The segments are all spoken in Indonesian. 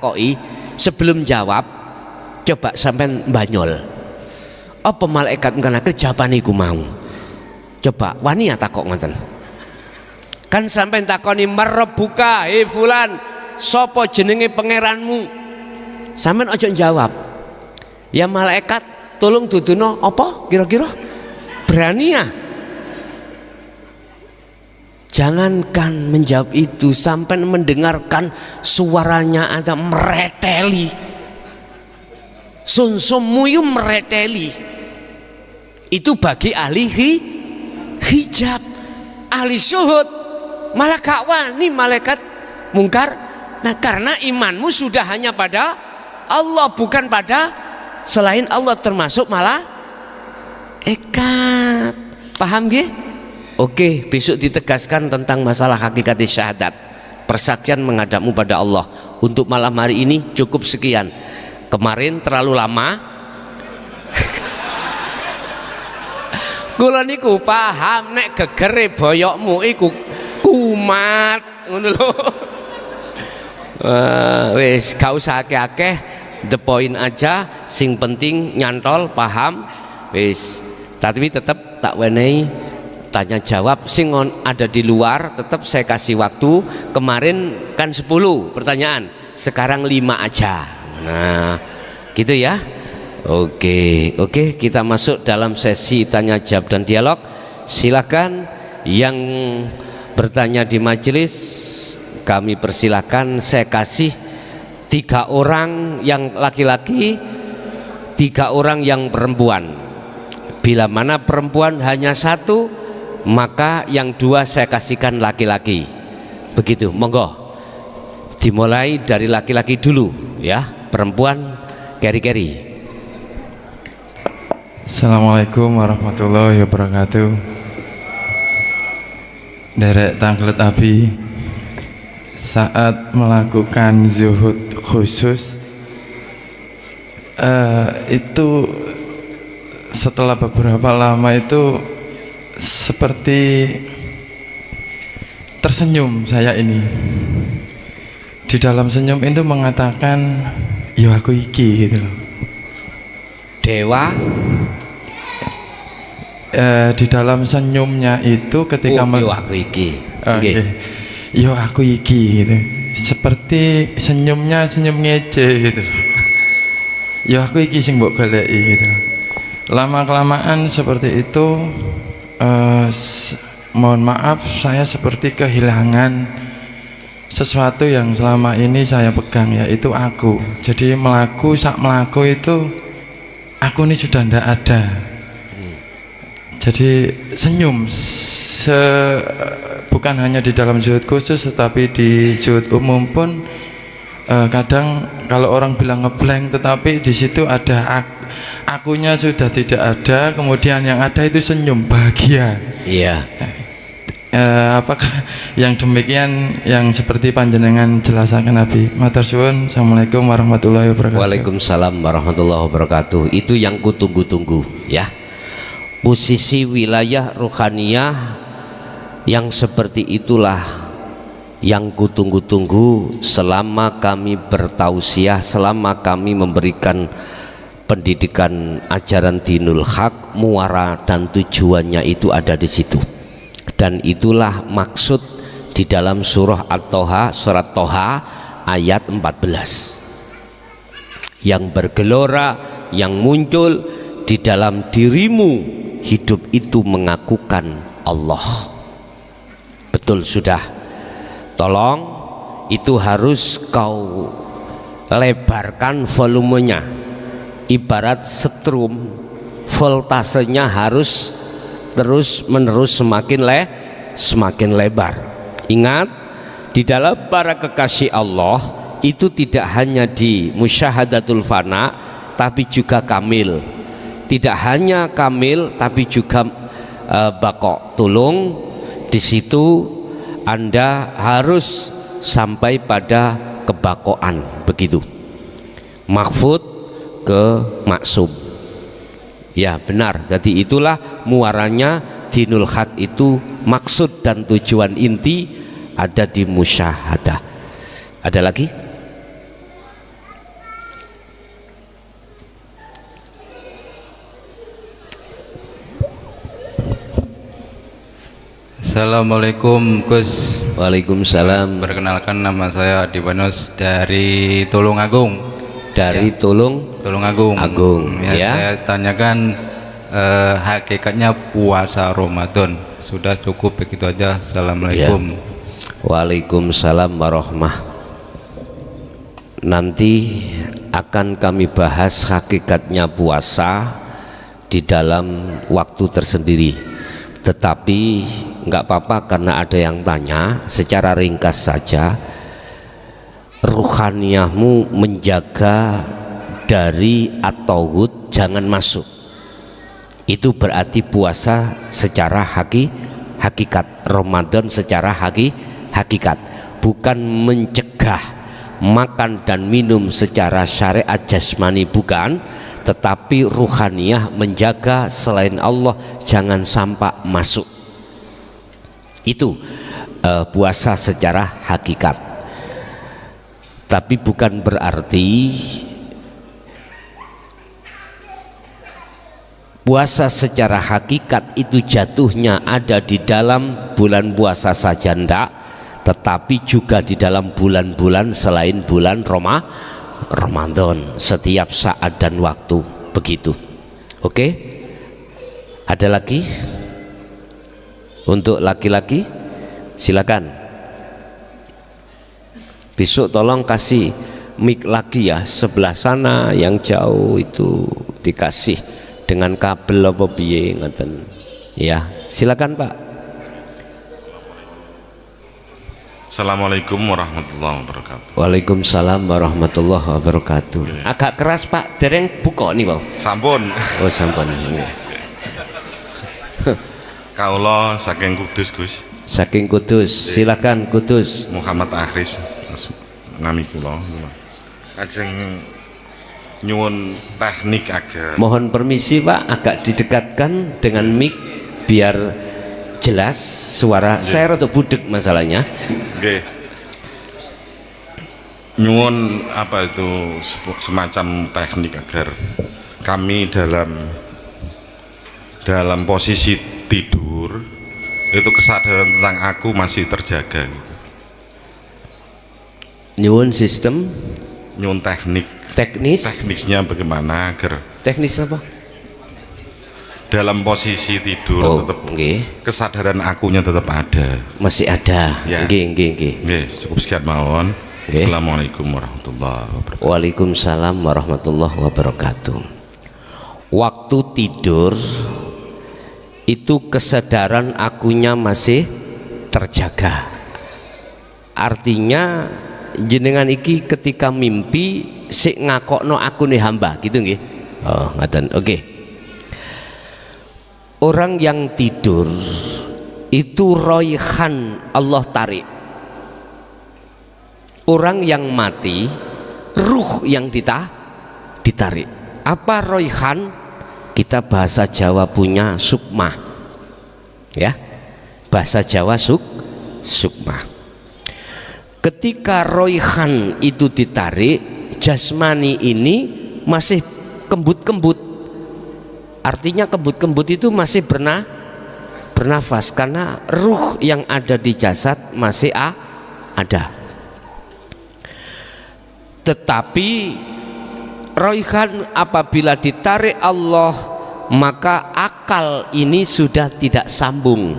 takoki sebelum jawab coba sampean banyol apa malaikat ngana jawaban iku mau. Coba wani ya takok ngoten. Kan sampean takoni marabbuka fulan sapa jenenge pangeranmu. Sampean aja jawab. Ya malaikat tolong duduno apa kira-kira? Berani ya? Jangankan menjawab itu, sampai mendengarkan suaranya ada mereteli. Sumsummu mereteli. Itu bagi ahli hijab, ahli syuhud. Malah gak wani malaikat mungkar. Nah karena imanmu sudah hanya pada Allah, bukan pada selain Allah, termasuk malah ekat. Paham gak? Oke, besok ditegaskan tentang masalah hakikat syahadat, persaksian menghadapmu pada Allah. Untuk malam hari ini cukup sekian. Kemarin terlalu lama. Kula niku paham nek gegere boyokmu iku kumat ngono lho. Wis gak usah akeh-akeh, the point aja, sing penting nyantol paham wis. Tapi tetap tak wenehi tanya jawab sing ada di luar, tetap saya kasih waktu. Kemarin kan 10 pertanyaan, sekarang 5 aja. Nah gitu ya. Oke, kita masuk dalam sesi tanya jawab dan dialog. Silakan yang bertanya di majelis kami persilahkan. Saya kasih 3 orang yang laki-laki, 3 orang yang perempuan. Bila mana perempuan hanya 1, maka yang 2 saya kasihkan laki-laki. Begitu, monggo. Dimulai dari laki-laki dulu ya, perempuan keri-keri. Assalamualaikum warahmatullahi wabarakatuh. Derek tanglet abi, saat melakukan zuhud khusus itu setelah beberapa lama itu seperti tersenyum saya ini. Di dalam senyum itu mengatakan yo aku iki gitu loh. Dewa di dalam senyumnya itu ketika yo aku iki. Yo aku iki gitu. Seperti senyumnya senyum ngece gitu. Yo aku iki sing mbok goleki gitu. Lama kelamaan seperti itu mohon maaf saya seperti kehilangan sesuatu yang selama ini saya pegang, yaitu aku. Jadi melaku itu aku ini sudah tidak ada. Jadi senyum bukan hanya di dalam zuhud khusus, tetapi di zuhud umum pun kadang kalau orang bilang ngeblank, tetapi di situ ada akunya sudah tidak ada, kemudian yang ada itu senyum bahagia. Iya. Apakah yang demikian yang seperti panjenengan jelaskan Nabi? Matur suwun. Assalamualaikum warahmatullahi wabarakatuh. Waalaikumsalam warahmatullahi wabarakatuh. Itu yang kutunggu-tunggu ya. Posisi wilayah ruhaniyah yang seperti itulah yang kutunggu-tunggu selama kami bertausiah, selama kami memberikan pendidikan ajaran dinul haq, muara dan tujuannya itu ada di situ. Dan itulah maksud di dalam surah At-Toha, surat Toha ayat 14 yang bergelora, yang muncul di dalam dirimu. Hidup itu mengakukan Allah. Betul sudah. Tolong itu harus kau lebarkan volumenya. Ibarat setrum, voltasenya harus terus menerus semakin lebar. Ingat, di dalam para kekasih Allah itu tidak hanya di musyahadatul fana, tapi juga kamil. Tidak hanya kamil, tapi juga bako. Tolong di situ Anda harus sampai pada kebakoan, begitu. Mahfud ke maksum. Ya benar. Jadi itulah muaranya dinul haq itu, maksud dan tujuan inti ada di musyahadah. Ada lagi? Assalamualaikum Gus. Waalaikumsalam. Perkenalkan, nama saya Diwanus dari Tulungagung. Dari Tulungagung. Ya. Saya tanyakan hakikatnya puasa Ramadan. Sudah cukup begitu aja. Assalamualaikum. Ya. Waalaikumsalam warahmah. Nanti akan kami bahas hakikatnya puasa di dalam waktu tersendiri. Tetapi nggak apa-apa karena ada yang tanya, secara ringkas saja. Ruhaniyahmu menjaga dari at-tauhid jangan masuk. Itu berarti puasa secara hakikat, Ramadan secara hakikat, bukan mencegah makan dan minum secara syariat jasmani, bukan, tetapi ruhaniyah menjaga selain Allah jangan sampai masuk. Itu puasa secara hakikat. Tapi bukan berarti puasa secara hakikat itu jatuhnya ada di dalam bulan puasa saja, ndak, tetapi juga di dalam bulan-bulan selain bulan Ramadan, setiap saat dan waktu, begitu. Oke? Ada lagi? Untuk laki-laki silakan. Besok tolong kasih mic lagi ya, sebelah sana yang jauh itu dikasih dengan kabel apa piye ngoten. Ya, silakan Pak. Assalamualaikum warahmatullahi wabarakatuh. Waalaikumsalam warahmatullahi wabarakatuh. Agak keras Pak, dereng buka nih Pak. Sampun. Oh sampun. Kaula saking Kudus Gus. Saking Kudus, silakan Kudus. Muhammad Akhris nami kula. Ajeng nyuwun teknik agar. Mohon permisi Pak, agak didekatkan dengan mic biar jelas suara. Saya rada budek masalahnya. Nggih. Nyuwun apa itu semacam teknik agar kami dalam posisi tidur itu kesadaran tentang aku masih terjaga. Nyuwun sistem, Nyuwun teknisnya bagaimana agar teknis apa? Dalam posisi tidur tetap kesadaran akunya tetap ada, masih ada ya. Nggih. Cukup sekian mawon. Assalamualaikum warahmatullahi wabarakatuh. Waalaikumsalam warahmatullahi wabarakatuh. Waktu tidur itu kesadaran akunya masih terjaga, artinya jenengan iki ketika mimpi sik ngakokno aku nih hamba gitu nggih. Oh ngaten. Oke. Orang yang tidur itu roihan Allah tarik. Orang yang mati ruh yang ditarik. Apa roihan? Kita bahasa Jawa punya sukma. Ya. Bahasa Jawa sukma. Ketika roihan itu ditarik, jasmani ini masih kembut-kembut. Artinya kembut-kembut itu masih bernafas karena ruh yang ada di jasad masih ada. Tetapi roihan apabila ditarik Allah, maka akal ini sudah tidak sambung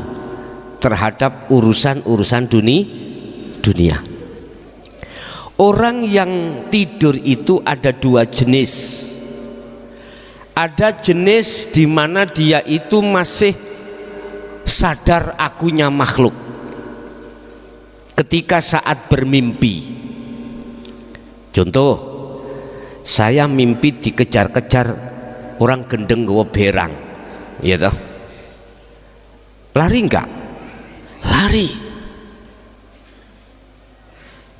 terhadap urusan-urusan dunia. Orang yang tidur itu ada dua jenis. Ada jenis di mana dia itu masih sadar akunya makhluk ketika saat bermimpi. Contoh, saya mimpi dikejar-kejar orang gendeng gawa berang, ya toh. Lari enggak? Lari.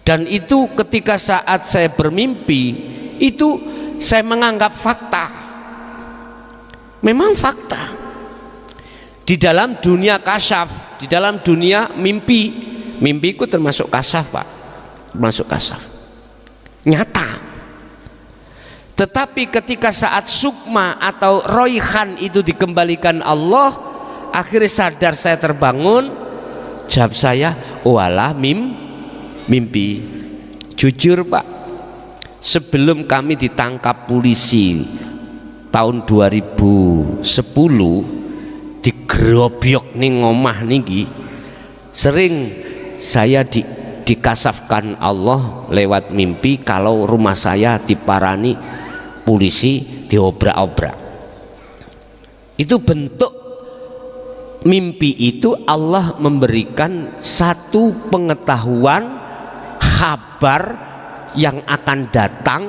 Dan itu ketika saat saya bermimpi, itu saya menganggap fakta. Memang fakta. Di dalam dunia kasyaf, di dalam dunia mimpiku termasuk kasyaf Pak, termasuk kasyaf. Nyata. Tetapi ketika saat sukma atau roihan itu dikembalikan Allah, akhirnya sadar saya terbangun, Jawab saya, walah mimpi. Jujur Pak, sebelum kami ditangkap polisi tahun 2010 digerobyok ning omah niki, sering saya dikasafkan Allah lewat mimpi kalau rumah saya diparani polisi, diobrak-obrak. Itu bentuk mimpi itu Allah memberikan satu pengetahuan kabar yang akan datang,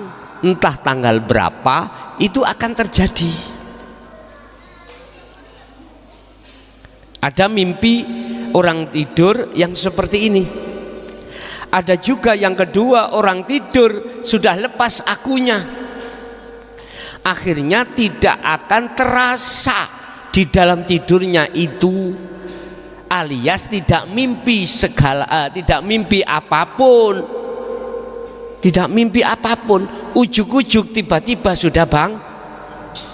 entah tanggal berapa itu akan terjadi. Ada mimpi orang tidur yang seperti ini. Ada juga yang kedua, orang tidur sudah lepas akunya, akhirnya tidak akan terasa di dalam tidurnya itu, alias tidak mimpi tidak mimpi apapun, ujuk-ujuk tiba-tiba sudah bang,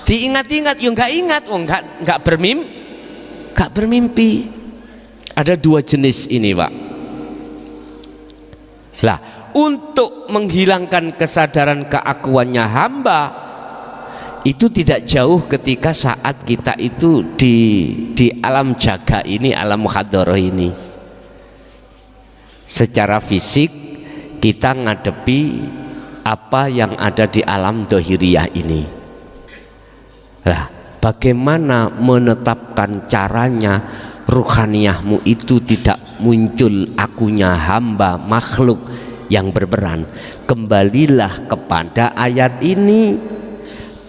diingat-ingat ya nggak ingat, nggak bermimpi. Ada dua jenis ini Pak. Lah, untuk menghilangkan kesadaran keakuannya hamba itu tidak jauh ketika saat kita itu di alam jaga ini, alam muhadharah ini. Secara fisik kita ngadepi apa yang ada di alam dohiriyah ini. Lah, bagaimana menetapkan caranya ruhaniyahmu itu tidak muncul akunya hamba makhluk yang berperan? Kembalilah kepada ayat ini.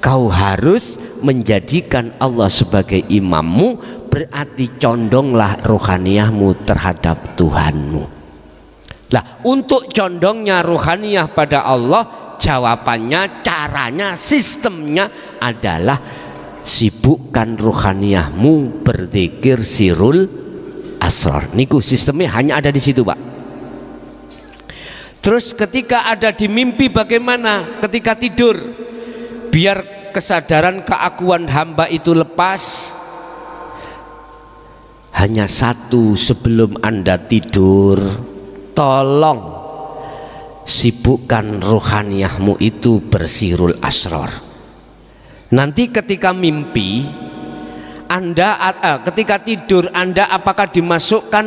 Kau harus menjadikan Allah sebagai imammu, berarti condonglah ruhaniyahmu terhadap Tuhanmu. Lah, untuk condongnya ruhaniyah pada Allah, jawabannya, caranya, sistemnya adalah sibukkan ruhaniyahmu berzikir sirul asrar. Niku sistemnya hanya ada di situ Pak. Terus ketika ada di mimpi bagaimana? Ketika tidur, biar kesadaran keakuan hamba itu lepas. Hanya satu, sebelum Anda tidur, tolong sibukkan ruhaniyahmu itu bersirul asrar. Nanti ketika mimpi Anda, ketika tidur Anda apakah dimasukkan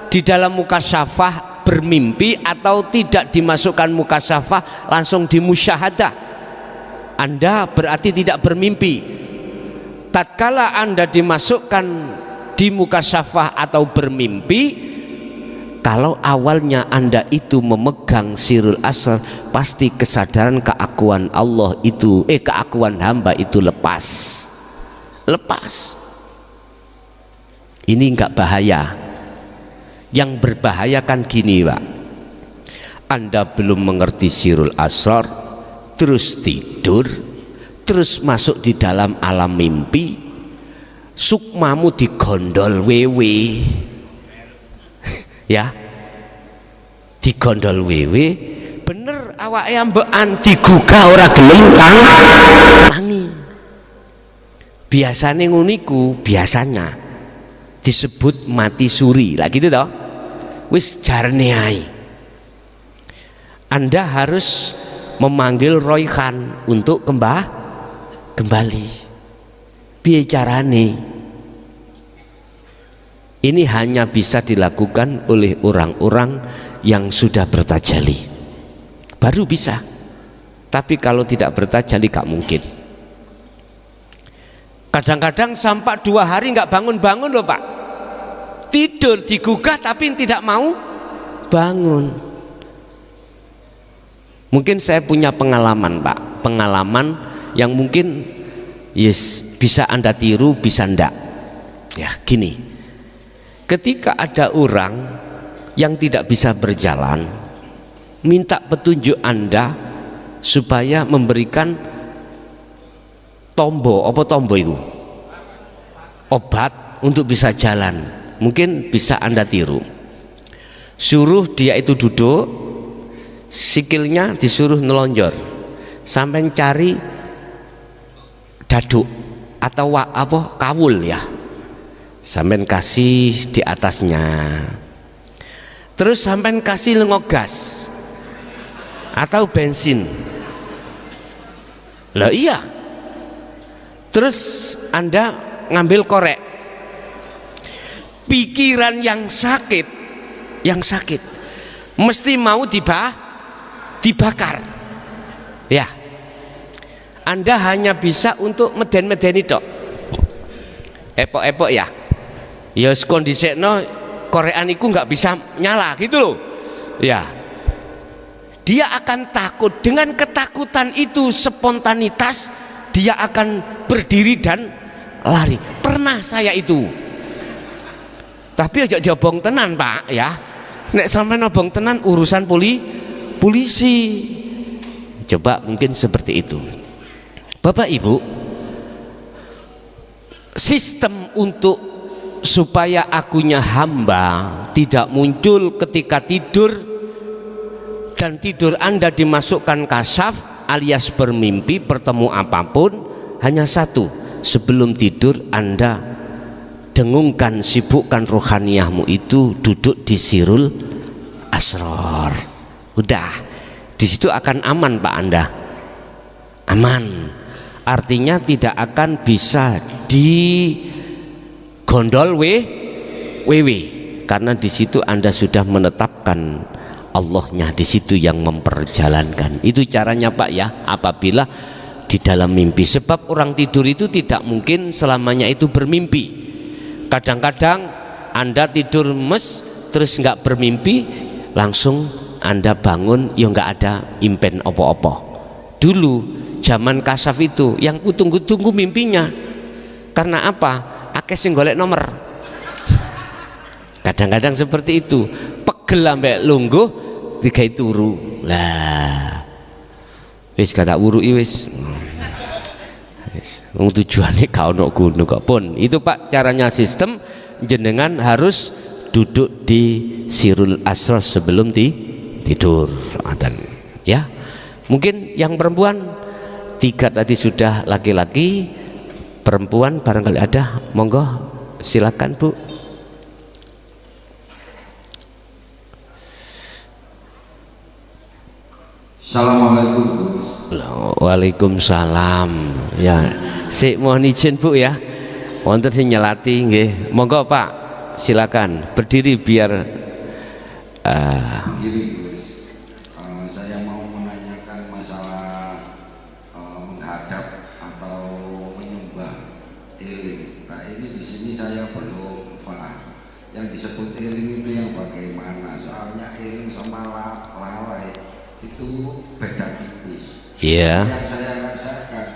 di dalam mukasyafah bermimpi atau tidak dimasukkan mukasyafah, langsung dimusyahadah, Anda berarti tidak bermimpi. Tatkala Anda dimasukkan di mukasyafah atau bermimpi, kalau awalnya Anda itu memegang sirul asrar, pasti kesadaran keakuan Allah itu, keakuan hamba itu lepas. Ini enggak bahaya. Yang berbahaya kan gini Pak, Anda belum mengerti sirul asrar, terus tidur, terus masuk di dalam alam mimpi, sukmamu digondol wewe ya, digondol wewe, bener awake ambekan digugah ora gelem tangi. Biasane nguniku, biasanya disebut mati suri lah gitu toh, wis jarne ae. Anda harus memanggil Royhan untuk kembali. Piye carane? Ini hanya bisa dilakukan oleh orang-orang yang sudah bertajalli, baru bisa. Tapi kalau tidak bertajalli gak mungkin. Kadang-kadang sampai 2 hari nggak bangun-bangun loh Pak. Tidur digugah tapi tidak mau bangun. Mungkin saya punya pengalaman Pak, pengalaman yang mungkin bisa Anda tiru, bisa ndak. Ya gini, ketika ada orang yang tidak bisa berjalan, minta petunjuk Anda supaya memberikan tombo itu obat untuk bisa jalan. Mungkin bisa Anda tiru. Suruh dia itu duduk, sikilnya disuruh nelonjor sampai cari daduk atau kawul ya, sampean kasih di atasnya, terus sampean kasih lengo gas atau bensin. Lah iya, terus Anda ngambil korek, pikiran yang sakit mesti mau dibakar ya. Anda hanya bisa untuk meden-medeni tok, epok-epok ya kondisekno korekan iku nggak bisa nyala gitu loh ya. Dia akan takut, dengan ketakutan itu spontanitas dia akan berdiri dan lari. Pernah saya itu, tapi aja jabong tenan Pak ya. Nek sampai nobong tenan urusan polisi. Coba mungkin seperti itu. Bapak Ibu, sistem untuk supaya akunya hamba tidak muncul ketika tidur, dan tidur Anda dimasukkan kasaf alias bermimpi bertemu apapun, hanya satu: sebelum tidur Anda dengungkan, sibukkan rohaniyahmu itu duduk di sirul asror. Udah, di situ akan aman Pak Anda, aman. Artinya tidak akan bisa digondol WW, karena di situ Anda sudah menetapkan Allahnya di situ yang memperjalankan. Itu caranya Pak ya, apabila di dalam mimpi. Sebab orang tidur itu tidak mungkin selamanya itu bermimpi. Kadang-kadang Anda tidur terus nggak bermimpi, langsung Anda bangun ya nggak ada impen opo-opo. Dulu zaman kasaf itu yang kutunggu-tunggu mimpinya. Karena apa? Akeh sing golek nomor. Kadang-kadang seperti itu. Pegel ambek lungguh digawe turu. Lah. Wis kata wurui wis. Wong tujuane gak ono gunung kok pun. Itu Pak caranya sistem, jenengan harus duduk di sirul asrar sebelum tidur. Ya. Mungkin yang perempuan 3 tadi sudah, laki-laki, perempuan barangkali ada, monggo silakan Bu. Assalamualaikum. Waalaikumsalam. Ya, sik mohon izin Bu ya. Wonten sing nyelati nggih. Monggo Pak, silakan berdiri biar Saya mau menanyakan masalah menghadap atau menyembah eling. Nah ini di sini saya belum paham. Yang disebut eling itu yang bagaimana? Soalnya eling sama lalai itu beda tipis. Iya. Yang saya rasakan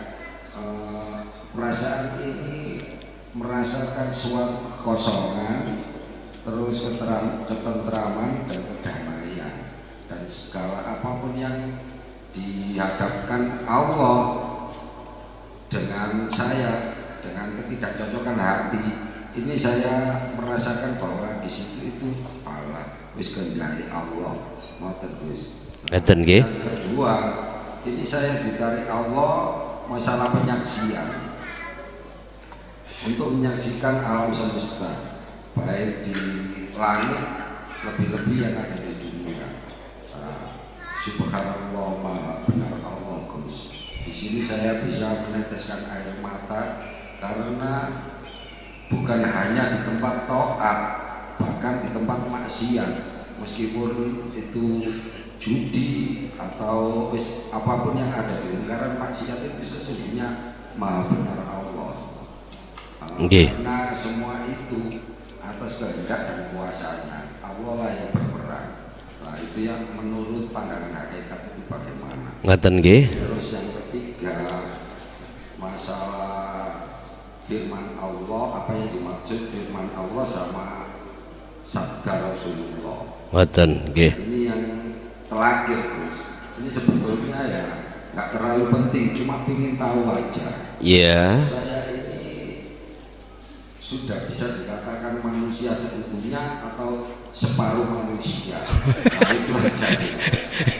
perasaan ini merasakan suatu kekosongan, terus ketentraman dan kedamaian, dan segala apapun yang dihadapkan Allah dengan saya, dengan ketidakcocokan hati ini, saya merasakan bahwa di situ itu Allah wis kendali Allah mau terus. Ngeten nggih. Yang kedua, ini saya ditarik Allah masalah penyaksian, untuk menyaksikan alam semesta, baik di langit, lebih-lebih yang ada di dunia. Subhanallah, maha benar Allah Gus. Di sini saya bisa meneteskan air mata karena bukan hanya di tempat taat, bahkan di tempat maksiat, meskipun itu judi atau apapun yang ada di lingkaran maksiat, itu sesungguhnya maha benar Allah. Karena semua itu atas kehendak dan kuasanya Allah lah yang berperan. Nah itu yang menurut pandangan hakikat itu bagaimana? Ngaten nggih. Terus yang ketiga, masalah firman Allah, apa yang dimaksud firman Allah sama sabda Rasulullah. Ngaten nggih. Ini yang terakhir Gus. Ini sebetulnya ya nggak terlalu penting, cuma ingin tahu aja. Iya. Saya ini sudah bisa dikatakan manusia seutuhnya atau separuh manusia. Nah, itu aja.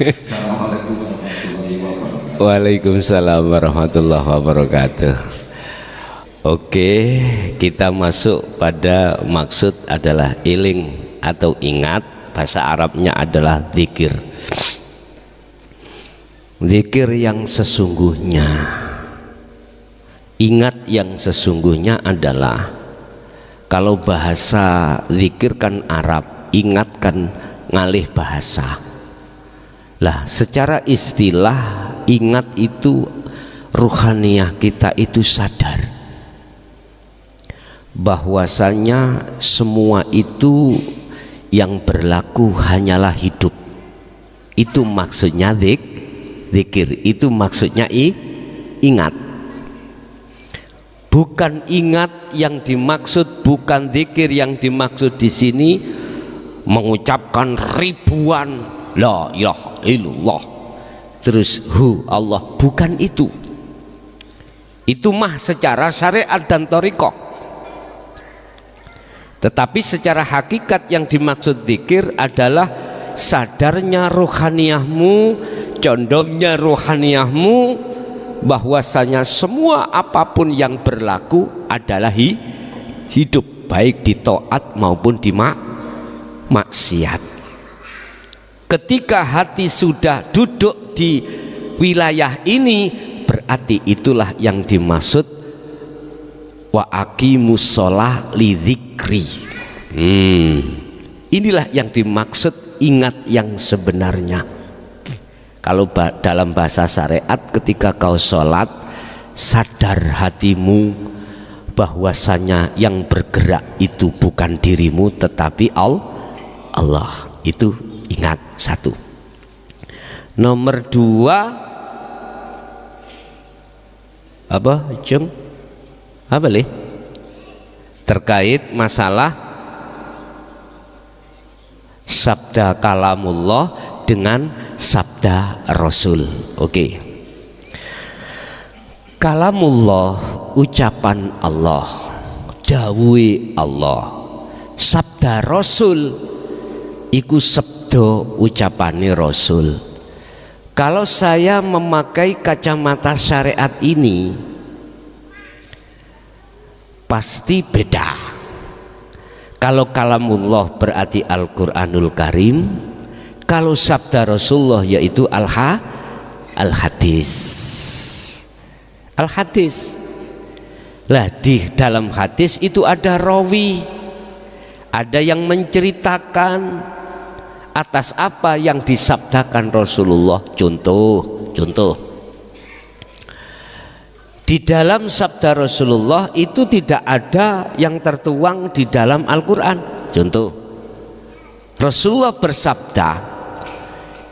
Assalamualaikum warahmatullahi wabarakatuh. Waalaikumsalam warahmatullahi wabarakatuh. Oke, kita masuk pada maksud adalah eling atau ingat. Bahasa Arabnya adalah dzikir. Dzikir yang sesungguhnya, ingat yang sesungguhnya adalah, kalau bahasa dzikir kan Arab, ingat kan ngalih bahasa. Lah secara istilah ingat itu ruhaniyah kita itu sadar bahwasanya semua itu yang berlaku hanyalah hidup. Itu maksudnya dzikir, itu maksudnya ingat. Bukan ingat yang dimaksud, bukan dzikir yang dimaksud di sini mengucapkan ribuan la ilaha illallah terus hu Allah, bukan itu. Itu mah secara syariat dan thariqah. Tetapi secara hakikat yang dimaksud dzikir adalah sadarnya rohaniyahmu, condongnya rohaniyahmu bahwasanya semua apapun yang berlaku adalah hidup, baik di taat maupun di maksiat. Ketika hati sudah duduk di wilayah ini, berarti itulah yang dimaksud wa aqimus sholah li dzikri. Inilah yang dimaksud ingat yang sebenarnya. Kalau dalam bahasa syariat, ketika kau sholat, sadar hatimu bahwasanya yang bergerak itu bukan dirimu tetapi Allah. Itu ingat, satu. Nomor dua, apa Jeng? Apa lih? Terkait masalah sabda kalamullah dengan sabda Rasul. Oke. Kalamullah ucapan Allah, dawuhe Allah. Sabda Rasul iku sabda ucapane Rasul. Kalau saya memakai kacamata syariat ini pasti beda. Kalau kalamullah berarti Al-Qur'anul Karim, kalau sabda Rasulullah yaitu al-hadis. Al-hadis. Lah di dalam hadis itu ada rawi, ada yang menceritakan atas apa yang disabdakan Rasulullah. Contoh. Di dalam sabda Rasulullah itu tidak ada yang tertuang di dalam Al-Quran. Contoh, Rasulullah bersabda,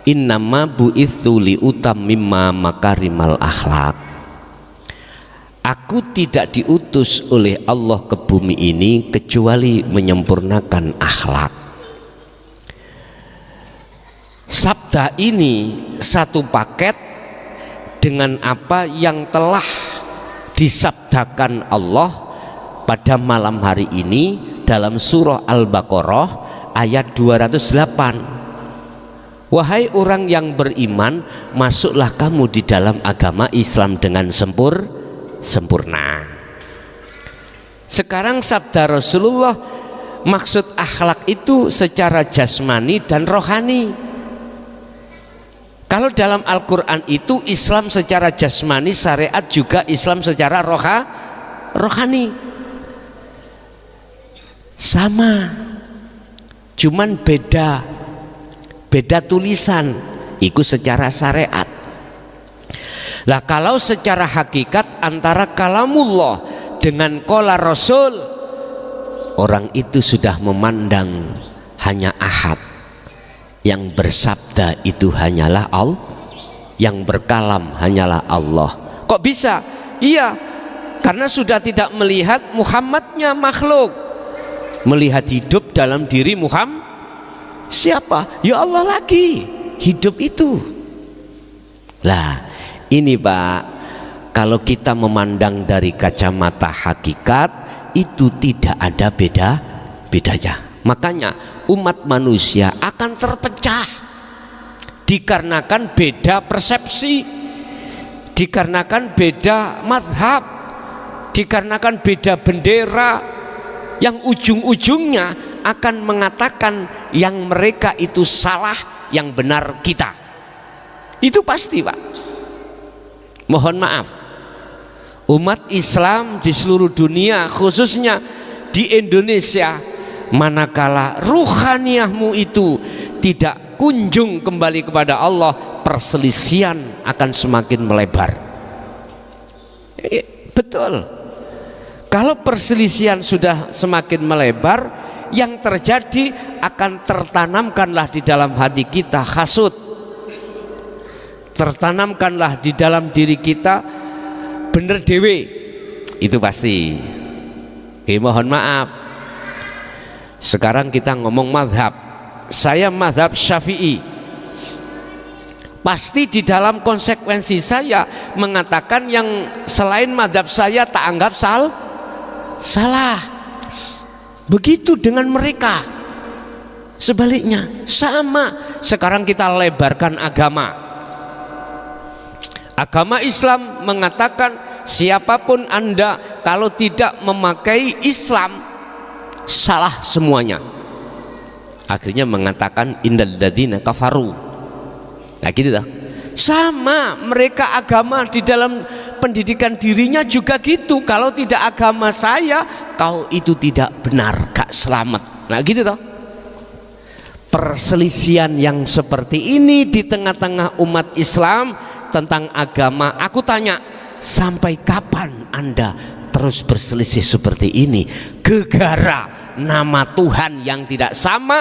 innama bu'ithu liutammima makarimal akhlak. Aku tidak diutus oleh Allah ke bumi ini kecuali menyempurnakan akhlak. Sabda ini satu paket dengan apa yang telah disabdakan Allah pada malam hari ini dalam surah Al-Baqarah ayat 208. Wahai orang yang beriman, masuklah kamu di dalam agama Islam dengan sempurna. Sekarang sabda Rasulullah, maksud akhlak itu secara jasmani dan rohani. Kalau dalam Al-Quran itu Islam secara jasmani, syariat juga Islam secara rohani. Sama, cuman beda tulisan. Itu secara syariat. Lah kalau secara hakikat antara kalamullah dengan qala Rasul, orang itu sudah memandang hanya ahad. Yang bersabda itu hanyalah Allah, yang berkalam hanyalah Allah. Kok bisa? Iya, karena sudah tidak melihat Muhammadnya makhluk, melihat hidup dalam diri Muhammad. Siapa? Ya Allah lagi, hidup itu. Lah ini Pak, kalau kita memandang dari kacamata hakikat itu tidak ada bedanya. Makanya umat manusia akan terpecah dikarenakan beda persepsi, dikarenakan beda madhab, dikarenakan beda bendera yang ujung-ujungnya akan mengatakan yang mereka itu salah, yang benar kita. Itu pasti, Pak. Mohon maaf, umat Islam di seluruh dunia, khususnya di Indonesia, manakala ruhaniyahmu itu tidak kunjung kembali kepada Allah, perselisihan akan semakin melebar. Betul. Kalau perselisihan sudah semakin melebar, yang terjadi akan tertanamkanlah di dalam hati kita hasud, tertanamkanlah di dalam diri kita bener dewe, itu pasti. Mohon maaf, sekarang kita ngomong mazhab, saya mazhab Syafi'i, pasti di dalam konsekuensi saya mengatakan yang selain mazhab saya tak anggap salah. Begitu dengan mereka, sebaliknya sama. Sekarang kita lebarkan agama. Agama Islam mengatakan siapapun Anda kalau tidak memakai Islam salah semuanya. Akhirnya mengatakan innal ladzina kafaru. Nah gitu toh. Sama, mereka agama di dalam pendidikan dirinya juga gitu. Kalau tidak agama saya, kau itu tidak benar, gak selamat. Nah gitu toh. Perselisihan yang seperti ini di tengah-tengah umat Islam tentang agama, aku tanya, sampai kapan Anda terus berselisih seperti ini? Gegara nama Tuhan yang tidak sama,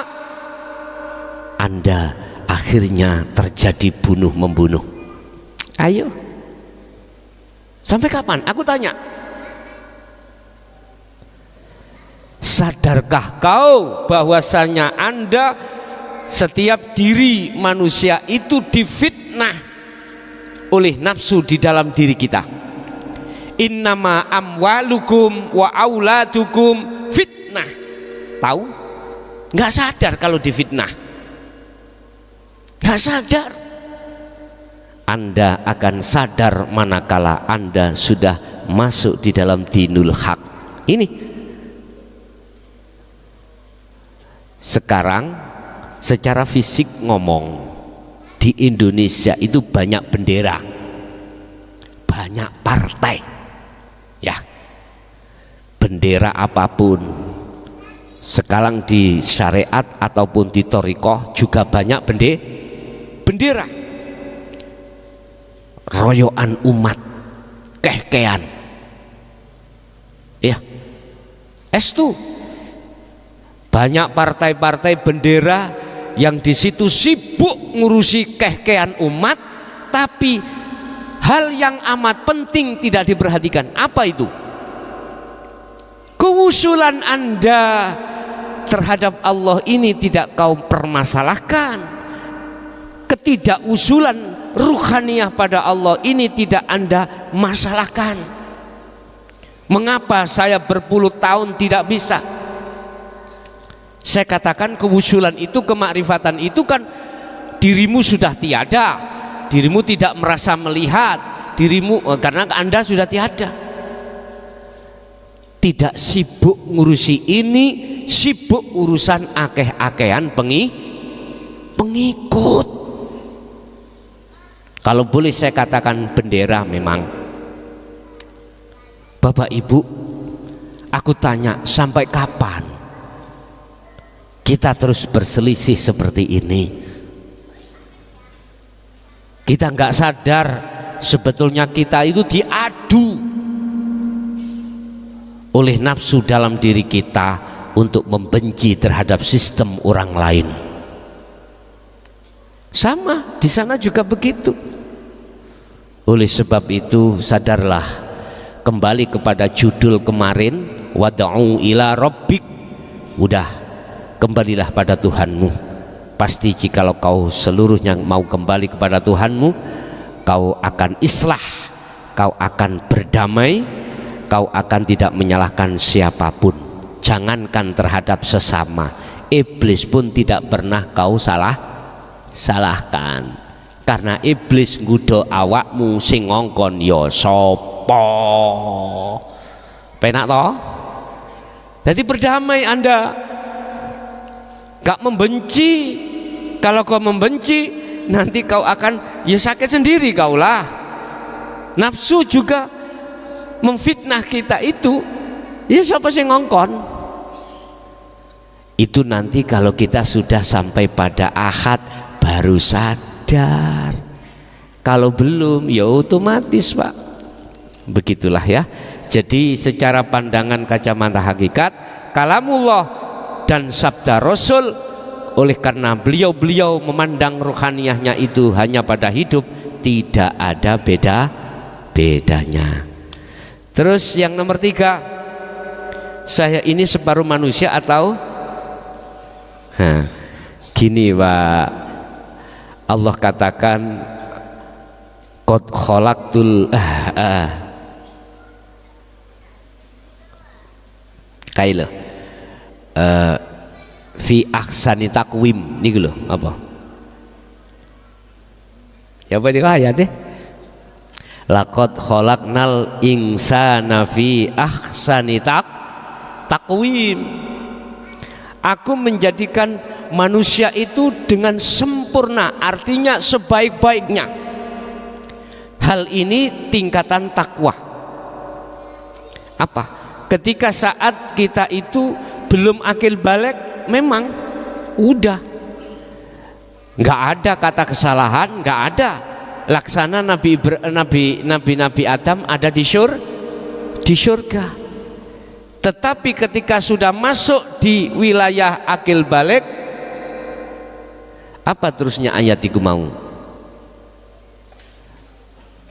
Anda akhirnya terjadi bunuh-membunuh. Ayo, sampai kapan? Aku tanya, sadarkah kau bahwasanya Anda, setiap diri manusia itu difitnah oleh nafsu di dalam diri kita? Innama amwalukum wa auladukum fitnah. Tahu? Nggak sadar kalau difitnah. Gak sadar. Anda akan sadar manakala Anda sudah masuk di dalam dinul haq. Ini sekarang secara fisik ngomong, di Indonesia itu banyak bendera, banyak partai, ya, bendera apapun. Sekarang di syariat ataupun di thariqah juga banyak bendera, royoan umat, kehkean, ya, estu. Banyak partai-partai bendera yang di situ sibuk ngurusi kehkean umat, tapi hal yang amat penting tidak diperhatikan. Apa itu? Kewusulan Anda terhadap Allah ini tidak kau permasalahkan. Ketidakusulan ruhaniyah pada Allah ini tidak Anda masalahkan. Mengapa saya berpuluh tahun tidak bisa? Saya katakan kewusulan itu, kemakrifatan itu kan dirimu sudah tiada, dirimu tidak merasa melihat dirimu karena Anda sudah tiada. Tidak sibuk ngurusi ini, sibuk urusan akeh-akehan pengikut. Kalau boleh saya katakan bendera memang. Bapak Ibu, aku tanya, sampai kapan kita terus berselisih seperti ini? Kita nggak sadar sebetulnya kita itu diadu oleh nafsu dalam diri kita untuk membenci terhadap sistem orang lain. Sama di sana juga begitu. Oleh sebab itu sadarlah, kembali kepada judul kemarin, wad'u ila rabbik. Udah, kembalilah pada Tuhanmu. Pasti jikalau kau seluruhnya mau kembali kepada Tuhanmu, kau akan islah, kau akan berdamai, kau akan tidak menyalahkan siapapun. Jangankan terhadap sesama, iblis pun tidak pernah kau salahkan. Karena iblis nggodha awakmu, sing ngongkon ya sapa? Penak toh? Jadi berdamai Anda, gak membenci. Kalau kau membenci, nanti kau akan ya sakit sendiri kaulah. Nafsu juga memfitnah kita itu, ya siapa sih ngongkon? Itu nanti kalau kita sudah sampai pada ahad baru sadar. Kalau belum ya otomatis Pak. Begitulah ya. Jadi secara pandangan kacamata hakikat, kalamullah dan sabda Rasul, oleh karena beliau memandang ruhaniyahnya itu hanya pada hidup, tidak ada bedanya. Terus yang nomor 3, saya ini separuh manusia atau gini Pak, Allah katakan qad khalaqtul kailo fi ahsani taqwim niku lho apa? Ya apa ayat deh? Laqad khalaqnal insana fi ahsani taqwim. Aku menjadikan manusia itu dengan sempurna, artinya sebaik-baiknya. Hal ini tingkatan takwa. Apa? Ketika saat kita itu belum akil balik, memang udah nggak ada kata kesalahan, nggak ada. Laksana Nabi Adam ada di surga. Tetapi ketika sudah masuk di wilayah akil balik, apa terusnya ayat iku mau?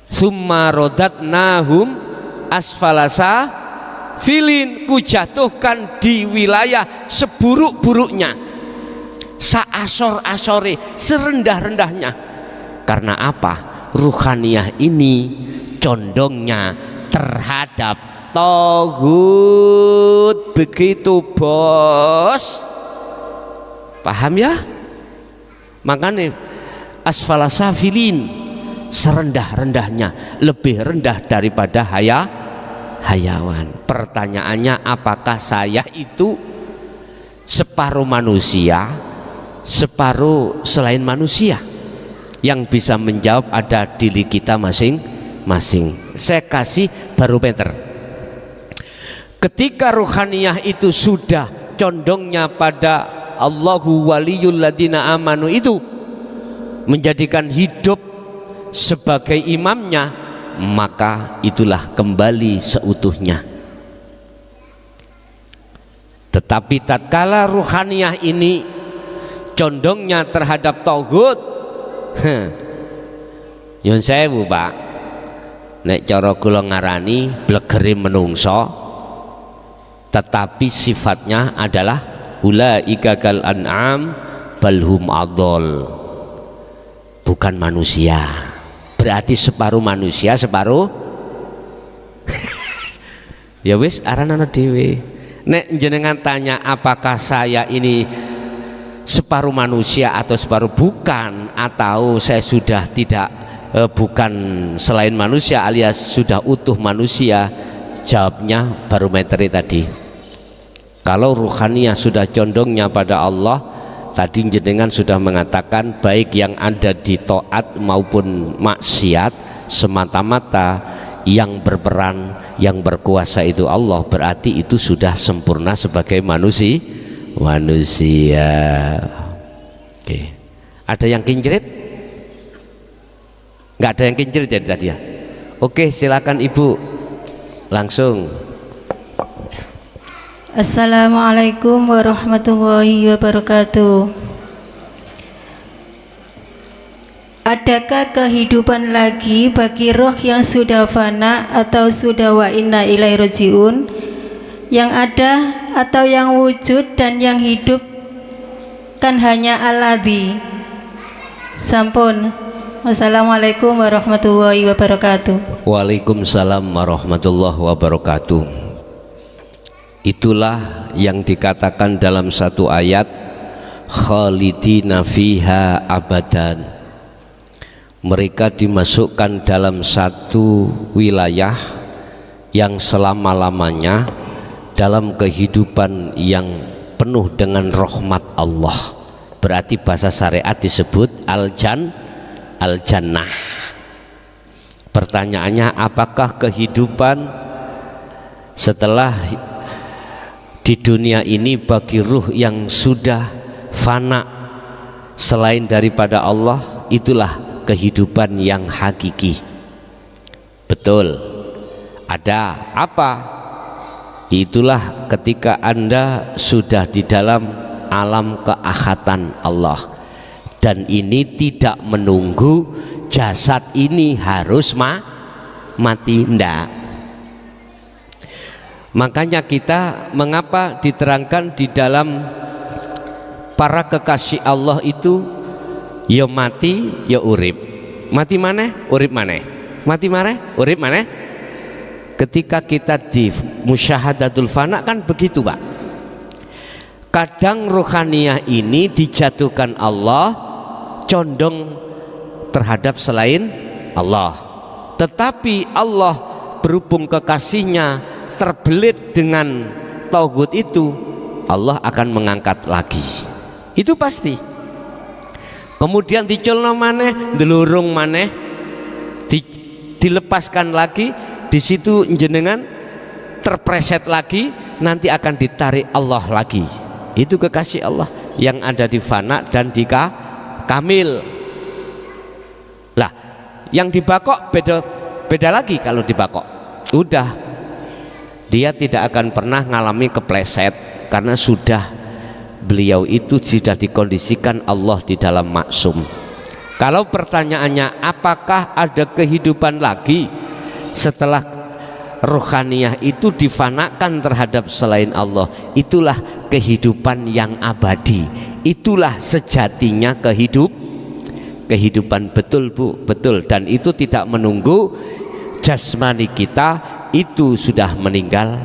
Summa rodatnahum asfalasa filin, kujatuhkan di wilayah seburuk-buruknya, saasor-asore, serendah-rendahnya. Karena apa? Ruhaniyah ini condongnya terhadap taghut. Begitu bos, paham ya? Makanya asfalasafilin, serendah-rendahnya, lebih rendah daripada hayawan. Pertanyaannya, apakah saya itu separuh manusia, separuh selain manusia? Yang bisa menjawab ada diri kita masing-masing. Saya kasih barometer. Ketika ruhaniyah itu sudah condongnya pada Allahu waliyul ladina amanu, itu menjadikan hidup sebagai imamnya, maka itulah kembali seutuhnya. Tetapi tatkala ruhaniyah ini condongnya terhadap tauhid, nyun sewu Pak, nek cara kula ngarani blegere menungso, tetapi sifatnya adalah ulaika kal an'am balhum adol, bukan manusia. Berarti separuh manusia, separuh ya wis aranana dhewe. Nek jenengan tanya apakah saya ini separuh manusia atau separuh bukan, atau saya sudah tidak bukan selain manusia alias sudah utuh manusia, jawabnya barometer tadi. Kalau ruhaniyah sudah condongnya pada Allah, tadi jenengan sudah mengatakan baik yang ada di taat maupun maksiat, semata-mata yang berperan, yang berkuasa itu Allah, berarti itu sudah sempurna sebagai manusia. Oke. Ada yang kincrit? Nggak ada yang kincrit ya tadi ya? Oke, silakan Ibu langsung. Assalamualaikum warahmatullahi wabarakatuh. Adakah kehidupan lagi bagi roh yang sudah fana atau sudah wa inna ilaihi rajiun? Yang ada atau yang wujud dan yang hidup kan hanya alladzi. Sampun. Wassalamualaikum warahmatullahi wabarakatuh. Waalaikumsalam warahmatullahi wabarakatuh. Itulah yang dikatakan dalam satu ayat, khalidina fiha abadan. Mereka dimasukkan dalam satu wilayah yang selama-lamanya dalam kehidupan yang penuh dengan rahmat Allah. Berarti bahasa syariat disebut al-jannah. Pertanyaannya, apakah kehidupan setelah di dunia ini bagi ruh yang sudah fana selain daripada Allah, itulah kehidupan yang hakiki? Betul. Ada apa? Itulah ketika Anda sudah di dalam alam keakhatan Allah, dan ini tidak menunggu jasad ini harus mati, ndak. Makanya kita, mengapa diterangkan di dalam para kekasih Allah itu ya mati ya urip, mati maneh urip maneh, mati maneh urip maneh. Ketika kita di musyahadatul fana kan begitu, Pak. Kadang rohaniyah ini dijatuhkan Allah condong terhadap selain Allah, tetapi Allah berhubung kekasihnya terbelit dengan tauhid itu, Allah akan mengangkat lagi, itu pasti. Kemudian diculno maneh, delurung maneh, dilepaskan lagi, di situ jenengan terpreset lagi, nanti akan ditarik Allah lagi. Itu kekasih Allah yang ada di fana dan di kamil. Lah, yang dibakok beda lagi. Kalau dibakok udah, dia tidak akan pernah ngalami kepleset, karena sudah beliau itu sudah dikondisikan Allah di dalam maksum. Kalau pertanyaannya apakah ada kehidupan lagi setelah rohaniyah itu difanakan terhadap selain Allah, itulah kehidupan yang abadi, itulah sejatinya kehidupan. Betul Bu, betul. Dan itu tidak menunggu jasmani kita itu sudah meninggal,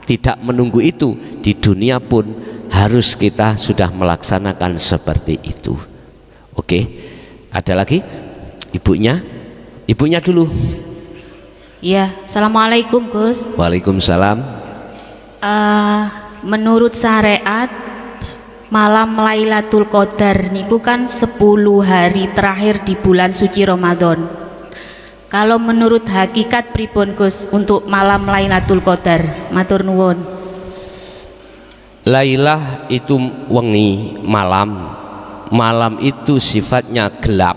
tidak menunggu itu. Di dunia pun harus kita sudah melaksanakan seperti itu. Oke, ada lagi? Ibunya dulu. Ya, assalamualaikum Gus. Waalaikumsalam. Menurut syariat malam Lailatul Qadar niku kan 10 hari terakhir di bulan suci Ramadan. Kalau menurut hakikat pripun Gus untuk malam Lailatul Qadar? Matur nuwun. Lailah itu wengi, malam itu sifatnya gelap.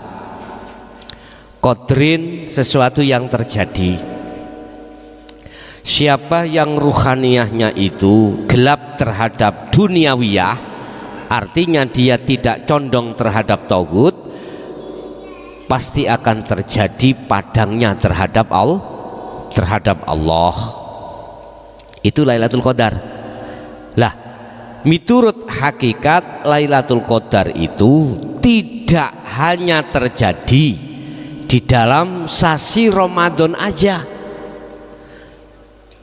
Qadrin sesuatu yang terjadi. Siapa yang ruhaniyahnya itu gelap terhadap duniawiyah, artinya dia tidak condong terhadap tauhid, pasti akan terjadi padangnya terhadap Allah. Itu Lailatul Qadar. Lah, miturut hakikat Lailatul Qadar itu tidak hanya terjadi di dalam sasi Ramadan aja.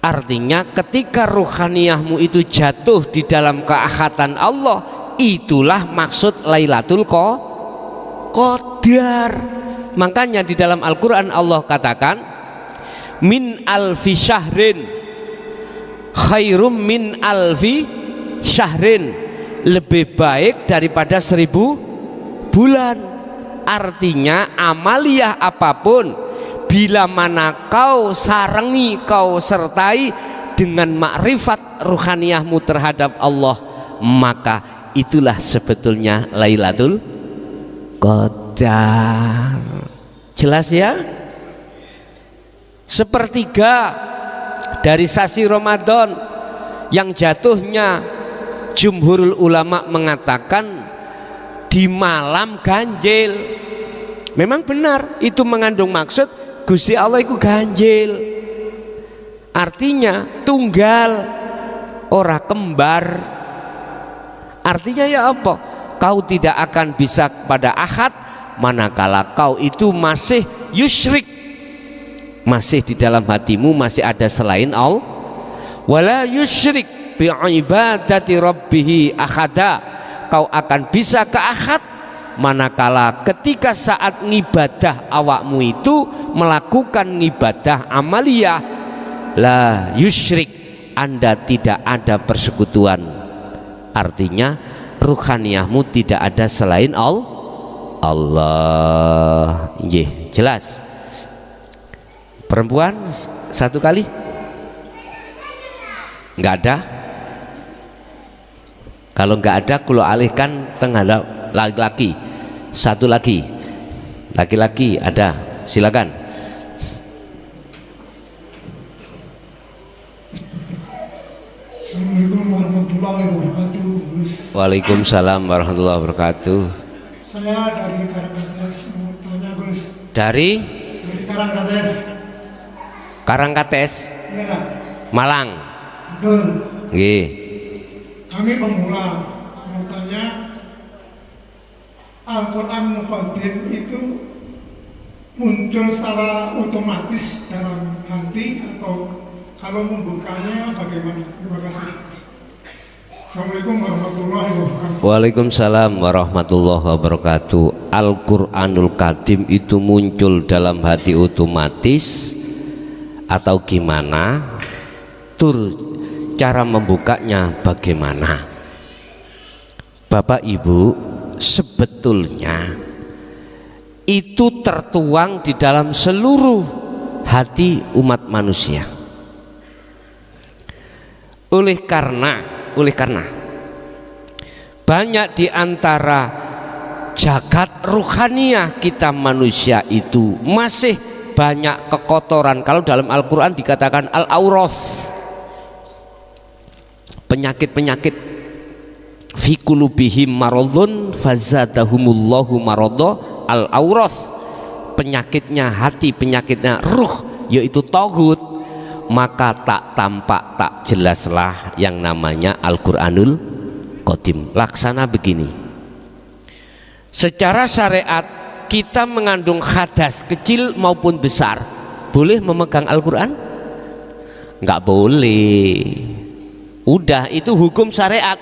Artinya ketika ruhaniyahmu itu jatuh di dalam keahatan Allah, itulah maksud Lailatul Qadar. Makanya di dalam Al-Quran Allah katakan, min alfi syahrin khairum min alfi syahrin, lebih baik daripada 1000 bulan. Artinya amaliyah apapun, bila mana kau sarengi, kau sertai dengan makrifat ruhaniyahmu terhadap Allah, maka itulah sebetulnya Lailatul Qadar. Jelas ya? Sepertiga dari sasi Ramadan yang jatuhnya jumhurul ulama mengatakan di malam ganjil. Memang benar, itu mengandung maksud Gusti Allah itu ganjil, artinya tunggal, ora kembar. Artinya ya apa? Kau tidak akan bisa pada ahad manakala kau itu masih yusyrik, masih di dalam hatimu masih ada selain Allah. Wala yusyrik bi ibadati rabbih ahada. Kau akan bisa ke ahad manakala ketika saat ngibadah awakmu itu melakukan ngibadah amaliyah la yusyrik, Anda tidak ada persekutuan. Artinya ruhaniyahmu tidak ada selain Allah. Jelas. Perempuan satu kali? Nggak ada? Kalau nggak ada, kulo alihkan tengah laki-laki. Satu lagi, laki-laki ada, silakan. Assalamualaikum warahmatullahi wabarakatuh. Waalaikumsalam warahmatullahi wabarakatuh. Saya dari Karangkates, mau tanya Gus. Dari Karangkates. Karangkates, Ya. Malang. Betul. Nggih. Kami pemula, mau tanya, Al-Quran Muqaddim itu muncul secara otomatis dalam hati atau kalau membukanya bagaimana? Terima kasih. Assalamualaikum warahmatullahi wabarakatuh. Waalaikumsalam warahmatullahi wabarakatuh. Al-Quranul Kadim itu muncul dalam hati otomatis atau gimana? Cara membukanya bagaimana? Bapak Ibu, sebetulnya itu tertuang di dalam seluruh hati umat manusia. Oleh karena banyak di antara jagat ruhaniyah kita manusia itu masih banyak kekotoran. Kalau dalam Al-Quran dikatakan al-aurath, penyakit-penyakit, fi qulubihim maradun fazadahumullahu maradha, al-aurath, penyakitnya hati, penyakitnya ruh, yaitu tauhid, maka tak tampak, tak jelaslah yang namanya Al-Quranul Qadim. Laksana begini, secara syariat kita mengandung hadas kecil maupun besar, boleh memegang Al-Quran? Nggak boleh. Udah, itu hukum syariat,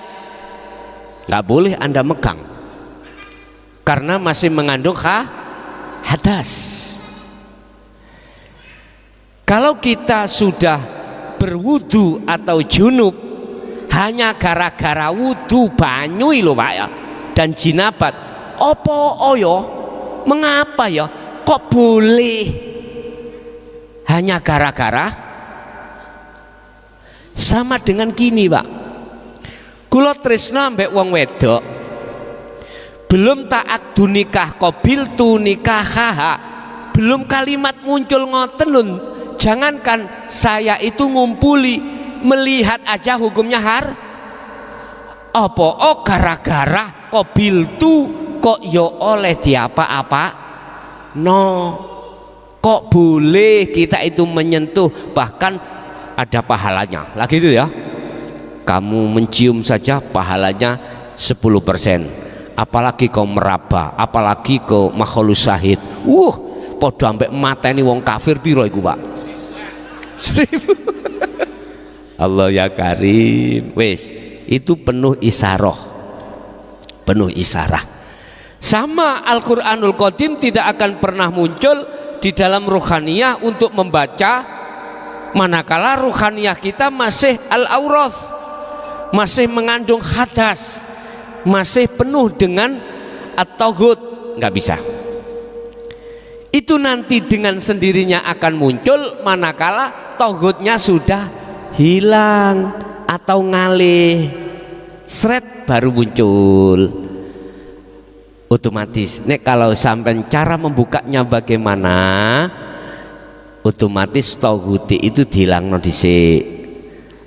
nggak boleh Anda megang karena masih mengandung hadas. Kalau kita sudah berwudu atau junub hanya gara-gara wudu banyu lho Pak ya, dan jinabat, opo yo, mengapa ya kok boleh hanya gara-gara? Sama dengan gini Pak, kula tresna mbek wong wedok, belum taat nikah qabil tu nikahaha, belum kalimat muncul ngoten lho. Jangankan saya itu ngumpuli, melihat aja hukumnya apa gara-gara qabil tu kok yo oleh diapa-apa no, kok boleh kita itu menyentuh, bahkan ada pahalanya lagi itu ya. Kamu mencium saja pahalanya 10%, apalagi kau meraba, apalagi kau makhluk syahid, podo ambek mateni wong kafir piro iku Pak? 1000. Allah ya karim. Wes, itu penuh isyarah, penuh isyarah. Sama Al-Quranul Qadim tidak akan pernah muncul di dalam ruhaniyah untuk membaca manakala ruhaniyah kita masih al-aurath, masih mengandung hadas, masih penuh dengan at-tauhid. Nggak bisa. Itu nanti dengan sendirinya akan muncul manakala tauhidnya sudah hilang atau ngalih, seret baru muncul otomatis. Nek kalau sampai cara membukanya bagaimana, otomatis tauhid itu dilangno dhisik.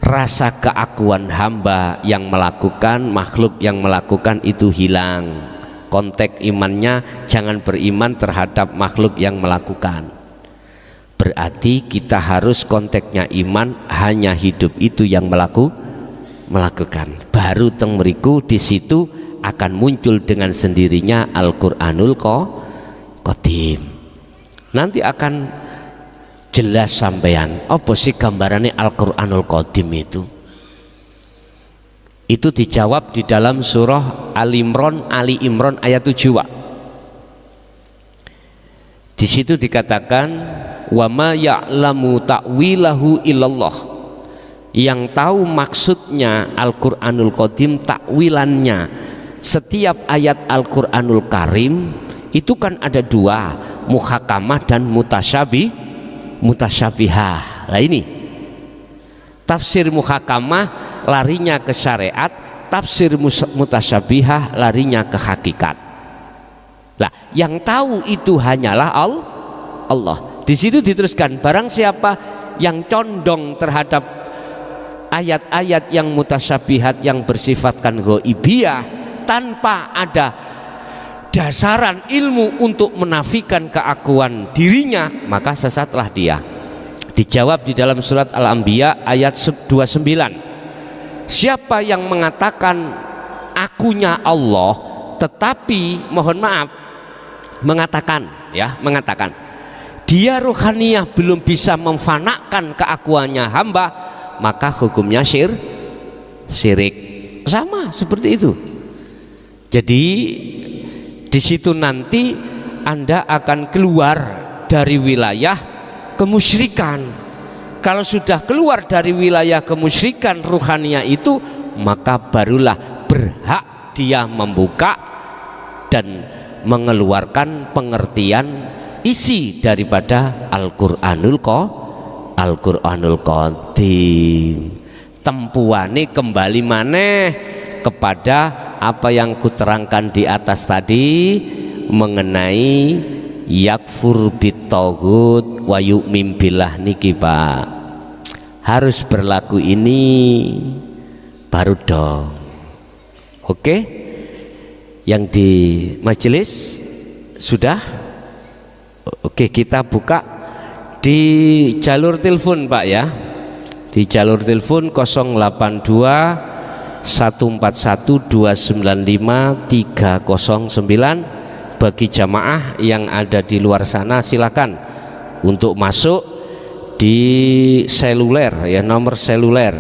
Rasa keakuan hamba yang melakukan, makhluk yang melakukan itu hilang. Konteks imannya jangan beriman terhadap makhluk yang melakukan. Berarti kita harus konteksnya iman hanya hidup itu yang melakukan. Baru teng mriku di situ akan muncul dengan sendirinya Al-Quranul Qadim. Nanti akan jelas sampean apa sih gambarannya Al-Quranul Qadim itu. Itu dijawab di dalam surah Ali Imran ayat 7 Pak. Di situ dikatakan wa ma ya'lamu ta'wilahu illallah, yang tahu maksudnya Al-Qur'anul Qadim, takwilannya setiap ayat Al-Qur'anul Karim itu kan ada dua, muhakamah dan mutasyabihah. Nah ini tafsir muhakamah larinya ke syariat, tafsir mutasyabihah larinya ke hakikat. Nah, yang tahu itu hanyalah Allah. Di situ diteruskan, barang siapa yang condong terhadap ayat-ayat yang mutasyabihat yang bersifatkan ghaibiyah tanpa ada dasaran ilmu untuk menafikan keakuan dirinya, maka sesatlah dia. Dijawab di dalam surat Al-Anbiya ayat 29. Siapa yang mengatakan akunya Allah tetapi mohon maaf mengatakan dia rohaniyah belum bisa memfanakan keakuannya hamba, maka hukumnya syirik. Sama seperti itu. Jadi di situ nanti Anda akan keluar dari wilayah kemusyrikan. Kalau sudah keluar dari wilayah kemusyrikan ruhaniyah itu, maka barulah berhak dia membuka dan mengeluarkan pengertian isi daripada Al-Qur'anul Qadim. Tempuane kembali maneh kepada apa yang kuterangkan di atas tadi mengenai yakfur bitaghut wa yu'min billah niki Pak. Harus berlaku ini baru dong. Oke? Yang di majelis sudah? Oke, kita buka di jalur telepon Pak ya. Di jalur telepon 082 141 295 309. Bagi jamaah yang ada di luar sana silakan untuk masuk di seluler ya, nomor seluler.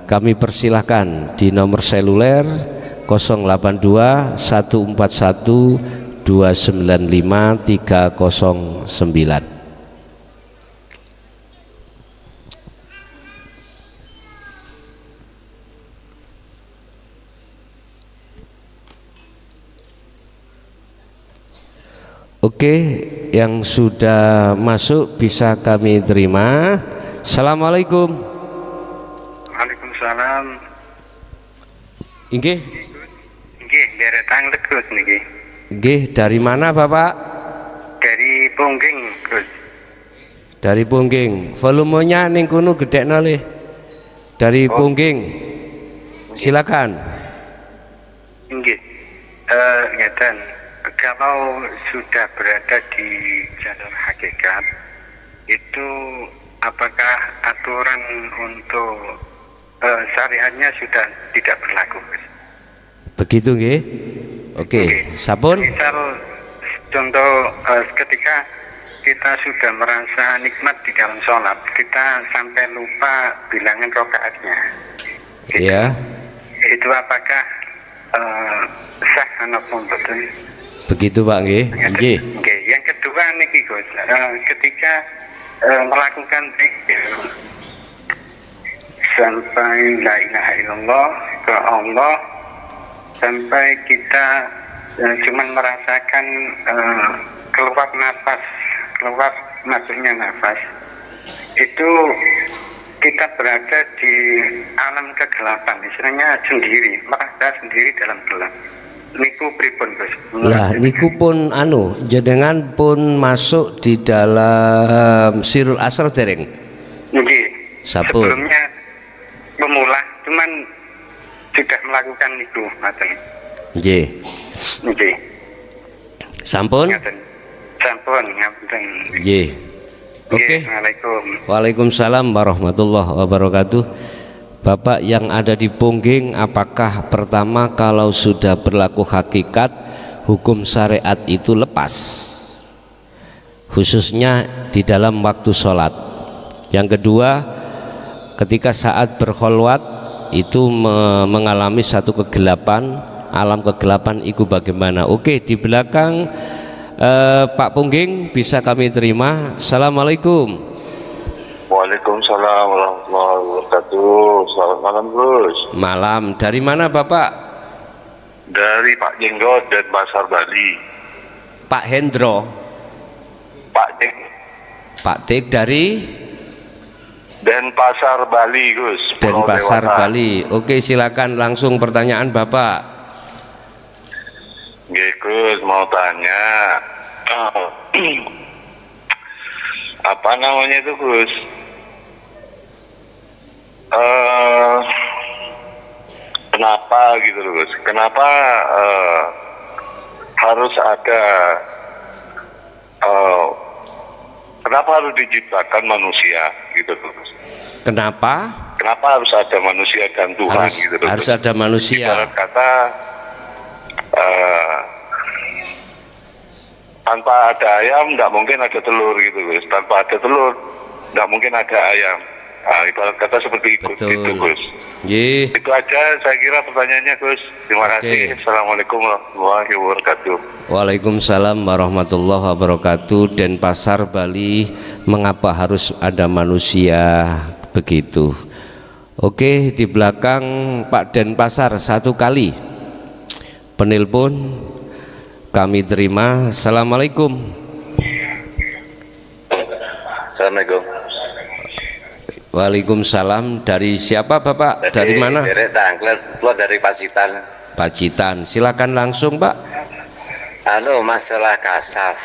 Kami persilahkan di nomor seluler 082 141 295 309. Oke, yang sudah masuk bisa kami terima. Assalamualaikum. Waalaikumsalam. Inggih. Inggih, deretang Tegus niki. Inggih, dari mana Bapak? Dari Pongging, Gus. Dari Pongging. Volumenya ning kono gedekno le. Dari Pongging. Silakan. Inggih. Ngeten. Kalau sudah berada di jalur hakikat, itu apakah aturan untuk syariatnya sudah tidak berlaku? Begitu nggih? Oke, sampun. Misal contoh ketika kita sudah merasa nikmat di dalam sholat, kita sampai lupa bilangan rokaatnya. Iya. Itu apakah sah ataupun betul? Begitu Pak nggih. Nggih. Yang kedua niki Gus, ketika melakukan zikir sampai la ilaha illallah ke Allah, sampai kita cuman merasakan keluar masuknya nafas, itu kita berada di alam kegelapan, istilahnya sendiri, merasa sendiri dalam gelap. Niku pripun Gus? Lah niku pun jenengan pun masuk di dalam Sirul Asrar dereng? Nggih. Sampun. Sebelumnya pemula, cuman sudah melakukan niku ngaten. Nggih. Nggih. Sampun? Sampun ngaten. Nggih. Oke. Waalaikumsalam warahmatullahi wabarakatuh. Bapak yang ada di Pongging, apakah pertama kalau sudah berlaku hakikat hukum syariat itu lepas, khususnya di dalam waktu sholat? Yang kedua, ketika saat berkholwat itu mengalami satu kegelapan, alam kegelapan itu bagaimana? Oke, di belakang Pak Pungging bisa kami terima. Assalamualaikum. Waalaikumsalam warahmatullahi wabarakatuh. Selamat malam Gus. Malam. Dari mana Bapak? Dari Pak Jenggot dan Pasar Bali. Pak Hendro. Pak Dek. Pak Dek dari Denpasar Bali Gus. Denpasar Bali. Oke, silakan langsung pertanyaan Bapak. Gus mau tanya apa namanya itu Gus? Kenapa gitu loh Gus? Kenapa harus ada kenapa harus diciptakan manusia gitu loh Gus? Kenapa? Kenapa harus ada manusia dan Tuhan gitu loh? Harus ada manusia. Ibarat kata tanpa ada ayam tidak mungkin ada telur gitu Gus. Tanpa ada telur tidak mungkin ada ayam. Nah, ibarat kata seperti itu gitu Gus. Itu aja saya kira pertanyaannya Gus. Terima kasih. Assalamualaikum warahmatullahi wabarakatuh. Waalaikumsalam warahmatullahi wabarakatuh. Denpasar Bali, mengapa harus ada manusia begitu? Oke, di belakang Pak Denpasar satu kali penelpon kami terima. Assalamualaikum. Assalamualaikum. Waalaikumsalam. Dari siapa Bapak? Dari mana? Keluar dari Pacitan. Pacitan. Silakan langsung Pak. Halo, masalah kasaf.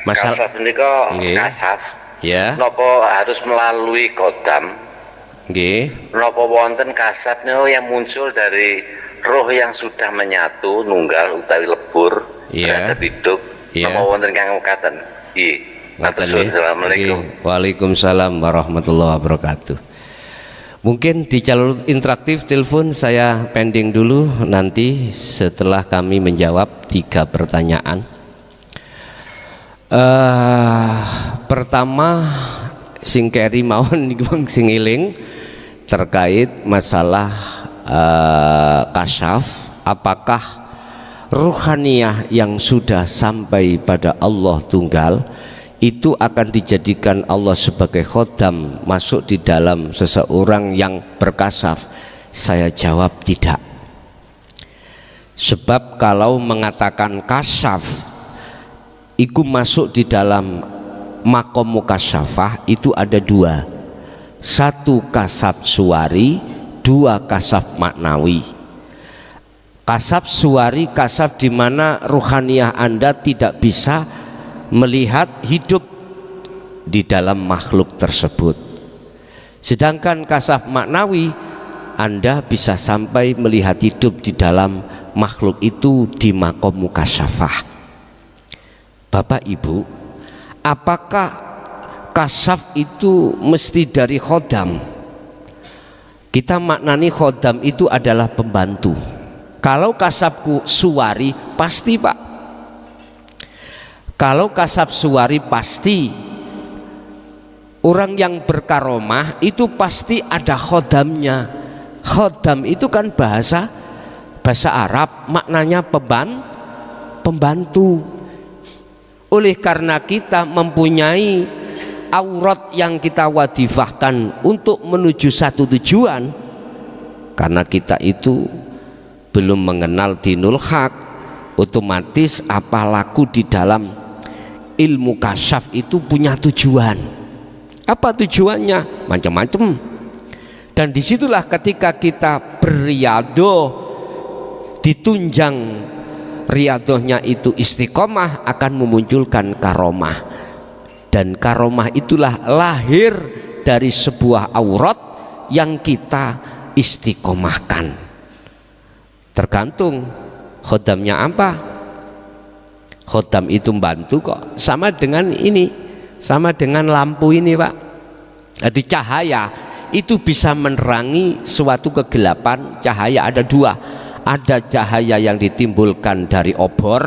Kasaf ini kok kasaf. Ya. Nopo harus melalui kodam. Nggih. Nopo wonten kasaf yang muncul dari roh yang sudah menyatu nunggal utawi lebur terhadap hidup. Nopo wonten kang mekaten. Nggih. Assalamualaikum. Waalaikumsalam warahmatullahi wabarakatuh. Mungkin di jalur interaktif telepon saya pending dulu, nanti setelah kami menjawab 3 pertanyaan. Pertama sing keri mawon sing eling terkait masalah kasyaf, apakah ruhaniyah yang sudah sampai pada Allah Tunggal itu akan dijadikan Allah sebagai khodam masuk di dalam seseorang yang berkasaf? Saya jawab tidak. Sebab kalau mengatakan kasaf itu masuk di dalam makom mukasyafah, itu ada 2. 1 kasaf suwari, 2 kasaf maknawi. Kasaf suwari, kasaf di mana ruhaniyah Anda tidak bisa melihat hidup di dalam makhluk tersebut. Sedangkan kasaf maknawi, Anda bisa sampai melihat hidup di dalam makhluk itu di makom mukasyafah. Bapak Ibu, apakah kasaf itu mesti dari khodam? Kita maknani khodam itu adalah pembantu. Kalau kasafku suwari pasti Pak. Kalau kasaf suwari pasti orang yang berkaromah itu pasti ada khodamnya. Khodam itu kan bahasa Arab, maknanya pembantu. Oleh karena kita mempunyai aurat yang kita wadifahkan untuk menuju satu tujuan, karena kita itu belum mengenal dinul haq, otomatis apa laku di dalam ilmu kasyaf itu punya tujuan. Apa tujuannya? Macam-macam. Dan disitulah ketika kita beriadoh, ditunjang riadohnya itu istiqomah, akan memunculkan karomah. Dan karomah itulah lahir dari sebuah aurat yang kita istiqomahkan. Tergantung khodamnya apa. Khodam itu membantu kok, sama dengan ini, sama dengan lampu ini Pak. Jadi cahaya itu bisa menerangi suatu kegelapan. Cahaya ada 2. Ada cahaya yang ditimbulkan dari obor.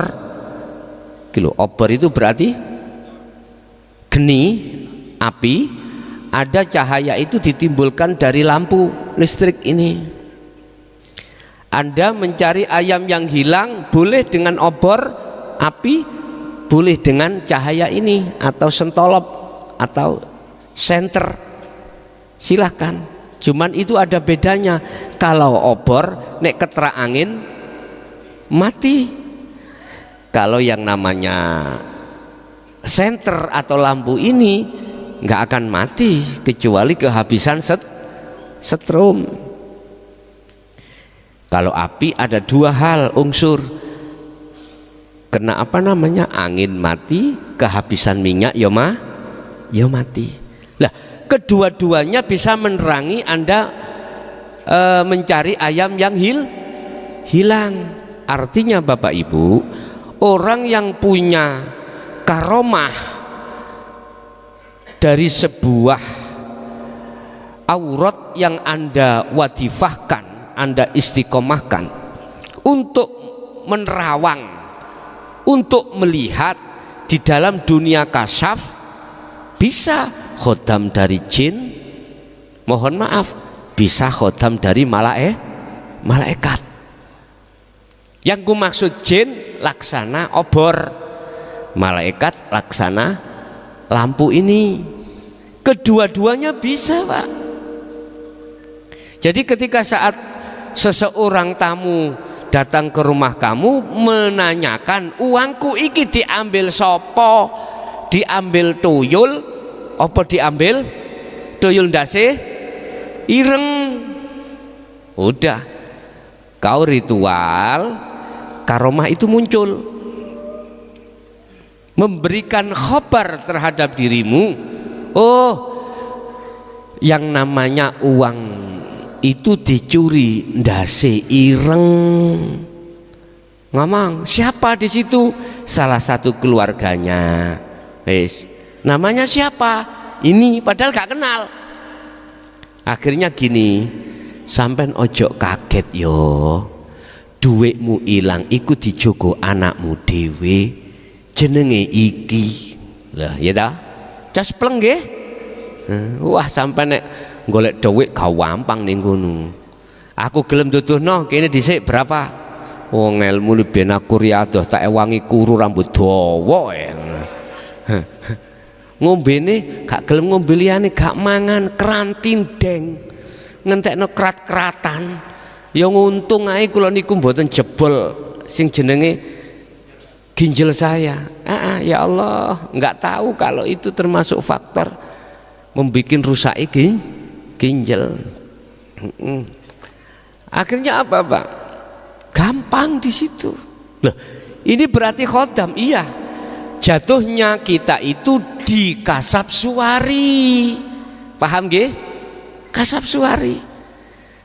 Obor itu berarti geni, api. Ada cahaya itu ditimbulkan dari lampu listrik ini. Anda mencari ayam yang hilang boleh dengan obor api, boleh dengan cahaya ini atau sentolop atau senter, silahkan. Cuman itu ada bedanya. Kalau obor nek keterak angin mati. Kalau yang namanya senter atau lampu ini nggak akan mati kecuali kehabisan setrum. Kalau api ada dua hal unsur, kena angin mati, kehabisan minyak ya mati. Lah kedua-duanya bisa menerangi Anda mencari ayam yang hilang. Artinya Bapak Ibu, orang yang punya karomah dari sebuah aurat yang Anda wadifahkan, Anda istiqomahkan untuk menerawang, untuk melihat di dalam dunia kasyaf, bisa khodam dari jin, mohon maaf, bisa khodam dari malaikat. Yang ku maksud jin laksana obor, malaikat laksana lampu ini. Kedua-duanya bisa, Pak. Jadi ketika saat seseorang tamu datang ke rumah kamu menanyakan, uangku iki diambil sopo, diambil tuyul apa diambil tuyul ndase ireng, udah kau ritual karomah itu muncul, memberikan khabar terhadap dirimu. Oh, yang namanya uang itu dicuri ndase ireng. Ngomong siapa di situ? Salah satu keluarganya. Wes, namanya siapa? Ini padahal gak kenal. Akhirnya gini, sampean ojo kaget yo. Duitmu ilang iku dijogo anakmu dhewe, jenenge iki. Lah, ya ta? Cas pleng nggih. Wah, sampean nek golek duit gawampang ning kono. Aku gelem duduhno kene dhisik berapa? Wong ilmu ben aku riadoh tak ewangi kuru rambut dawa. Ngombene gak gelem ngombe liyane, gak mangan kerantin deng. Ngentekno kerat-keratan. Ya nguntung ae kula niku mboten jebol sing jenenge ginjal saya. Ya Allah, nggak tahu kalau itu termasuk faktor membikin rusaki ginjal. Akhirnya apa, Pak? Gampang di situ. Loh, ini berarti khodam. Iya. Jatuhnya kita itu di kasab suwari. Paham nggih? Kasab suwari.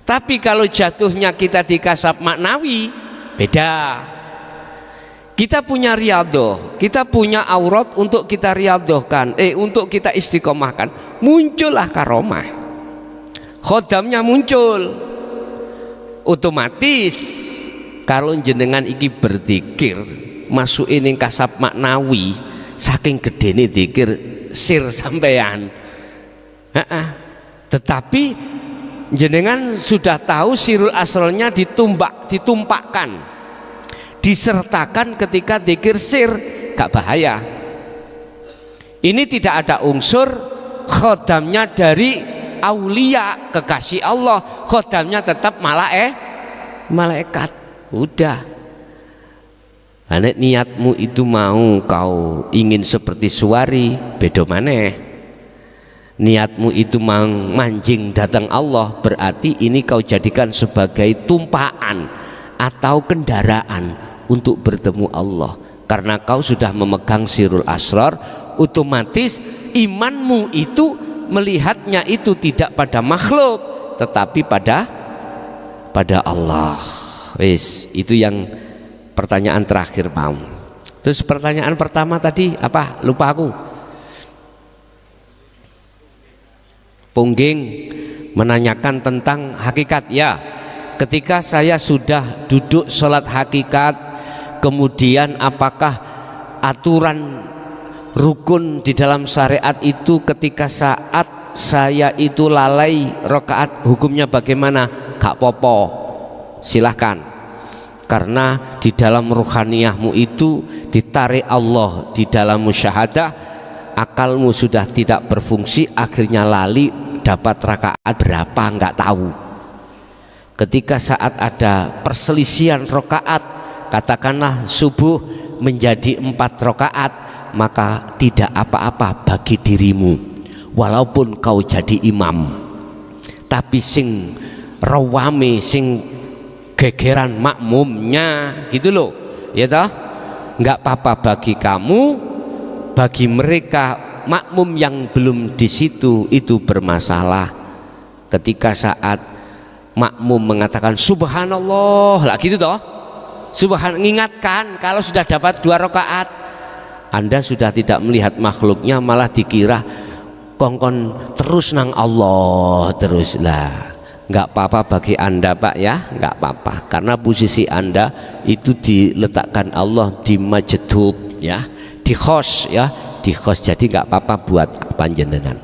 Tapi kalau jatuhnya kita di kasab maknawi, beda. Kita punya riyadhah, kita punya aurat untuk kita riyadhahkan, untuk kita istiqomahkan. Muncullah karomah, khodamnya muncul. Otomatis kalau jenengan iki berzikir masuk ini kasab maknawi, saking gedene zikir sir sampean. Tetapi jenengan sudah tahu sirul asrolnya ditumpakkan, disertakan ketika zikir sir, gak bahaya. Ini tidak ada unsur khodamnya dari aulia kekasih Allah, khodamnya tetap malaikat. Udah. Nek niatmu itu mau kau ingin seperti suwari, beda maneh. Niatmu itu manjing datang Allah, berarti ini kau jadikan sebagai tumpaan atau kendaraan untuk bertemu Allah. Karena kau sudah memegang sirul asrar, otomatis imanmu itu melihatnya itu tidak pada makhluk tetapi pada Allah. Wis, itu yang pertanyaan terakhir, Pak. Terus pertanyaan pertama tadi apa? Lupa aku. Pungging menanyakan tentang hakikat. Ya, ketika saya sudah duduk sholat hakikat, kemudian apakah aturan rukun di dalam syariat itu ketika saat saya itu lalai rakaat hukumnya bagaimana? Gak popo, silahkan. Karena di dalam ruhaniyahmu itu ditarik Allah di dalam musyahadah, akalmu sudah tidak berfungsi, akhirnya lali dapat rakaat berapa nggak tahu. Ketika saat ada perselisihan rakaat, katakanlah subuh menjadi 4 rakaat, maka tidak apa-apa bagi dirimu walaupun kau jadi imam. Tapi sing rawame, sing gegeran makmumnya gitu loh, ya toh, nggak apa-apa bagi kamu. Bagi mereka makmum yang belum di situ itu bermasalah. Ketika saat makmum mengatakan subhanallah lah gitu toh, mengingatkan kalau sudah dapat 2 rakaat, Anda sudah tidak melihat makhluknya, malah dikira kongkon terus nang Allah terus lah. Nggak apa-apa bagi Anda Pak ya, nggak apa-apa, karena posisi Anda itu diletakkan Allah di majdub ya, di khos ya, di khos, jadi nggak apa-apa buat panjenengan.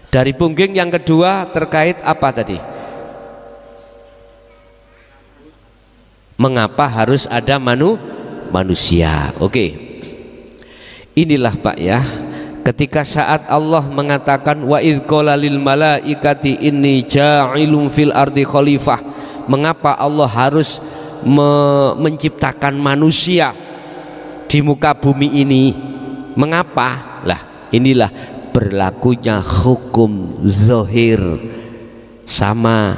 Dari pungging yang kedua terkait apa tadi? Mengapa harus ada manusia? Oke. Inilah Pak ya, ketika saat Allah mengatakan wa idz qala lil malaikati inni ja'ilun fil ardi khalifah, mengapa Allah harus menciptakan manusia di muka bumi ini? Mengapa? Lah inilah berlakunya hukum zahir. Sama,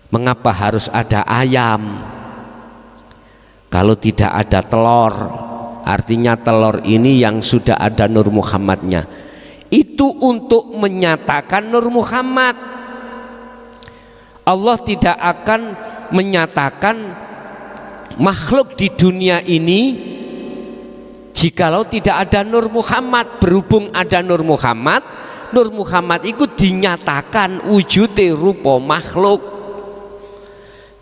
mengapa harus ada ayam? Kalau tidak ada telur, artinya telur ini yang sudah ada Nur Muhammadnya, itu untuk menyatakan Nur Muhammad. Allah tidak akan menyatakan makhluk di dunia ini jikalau tidak ada Nur Muhammad. Berhubung ada Nur Muhammad itu dinyatakan wujudnya rupa makhluk.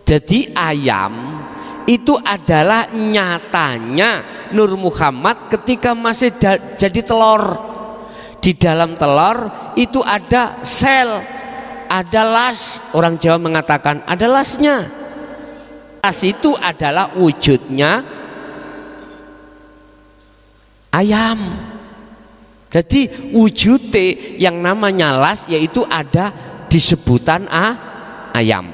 Jadi ayam itu adalah nyatanya Nur Muhammad ketika masih jadi telur. Di dalam telur itu ada sel, ada las. Orang Jawa mengatakan ada lasnya. Las itu adalah wujudnya ayam. Jadi wujudnya yang namanya las yaitu ada di sebutan ayam.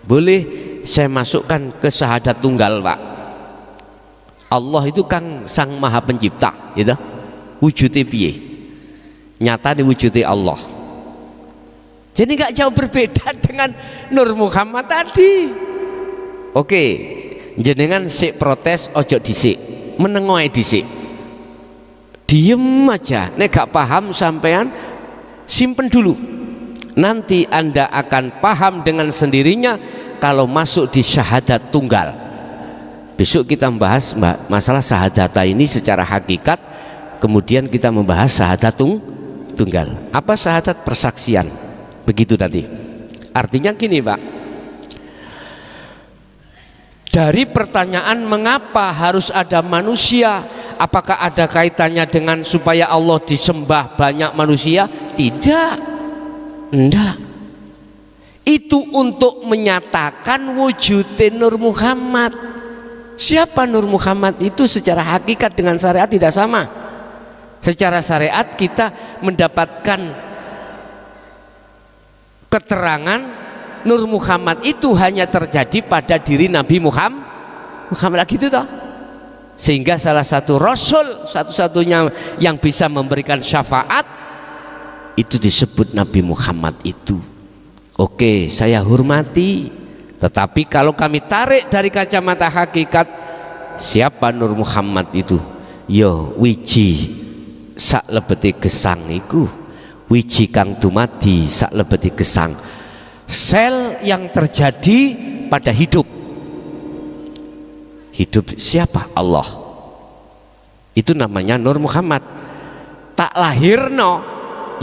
Boleh saya masukkan ke syahadat tunggal Pak. Allah itu Kang Sang Maha Pencipta gitu. Wujudnya piye? Nyata di wujudnya Allah. Jadi nggak jauh berbeda dengan Nur Muhammad tadi. Oke, jenengan sik protes ojo disik, menengoe disik. Diem aja, nek gak paham sampean simpen dulu. Nanti Anda akan paham dengan sendirinya kalau masuk di syahadat tunggal. Besok kita membahas masalah syahadata ini secara hakikat, kemudian kita membahas syahadat tunggal. Apa syahadat? Persaksian. Begitu nanti. Artinya gini Pak, dari pertanyaan mengapa harus ada manusia, apakah ada kaitannya dengan supaya Allah disembah banyak manusia? Tidak, enggak. Itu untuk menyatakan wujudnya Nur Muhammad. Siapa Nur Muhammad itu secara hakikat dengan syariat tidak sama. Secara syariat kita mendapatkan keterangan Nur Muhammad itu hanya terjadi pada diri Nabi Muhammad gitu toh. Sehingga salah satu rasul satu-satunya yang bisa memberikan syafaat itu disebut Nabi Muhammad itu. Oke, saya hormati. Tetapi kalau kami tarik dari kacamata hakikat, siapa Nur Muhammad itu? Yo wiji sak lebeti gesang iku, wiji kang dumadi sak lebeti gesang. Sel yang terjadi pada hidup. Hidup siapa? Allah. Itu namanya Nur Muhammad. Tak lahirno,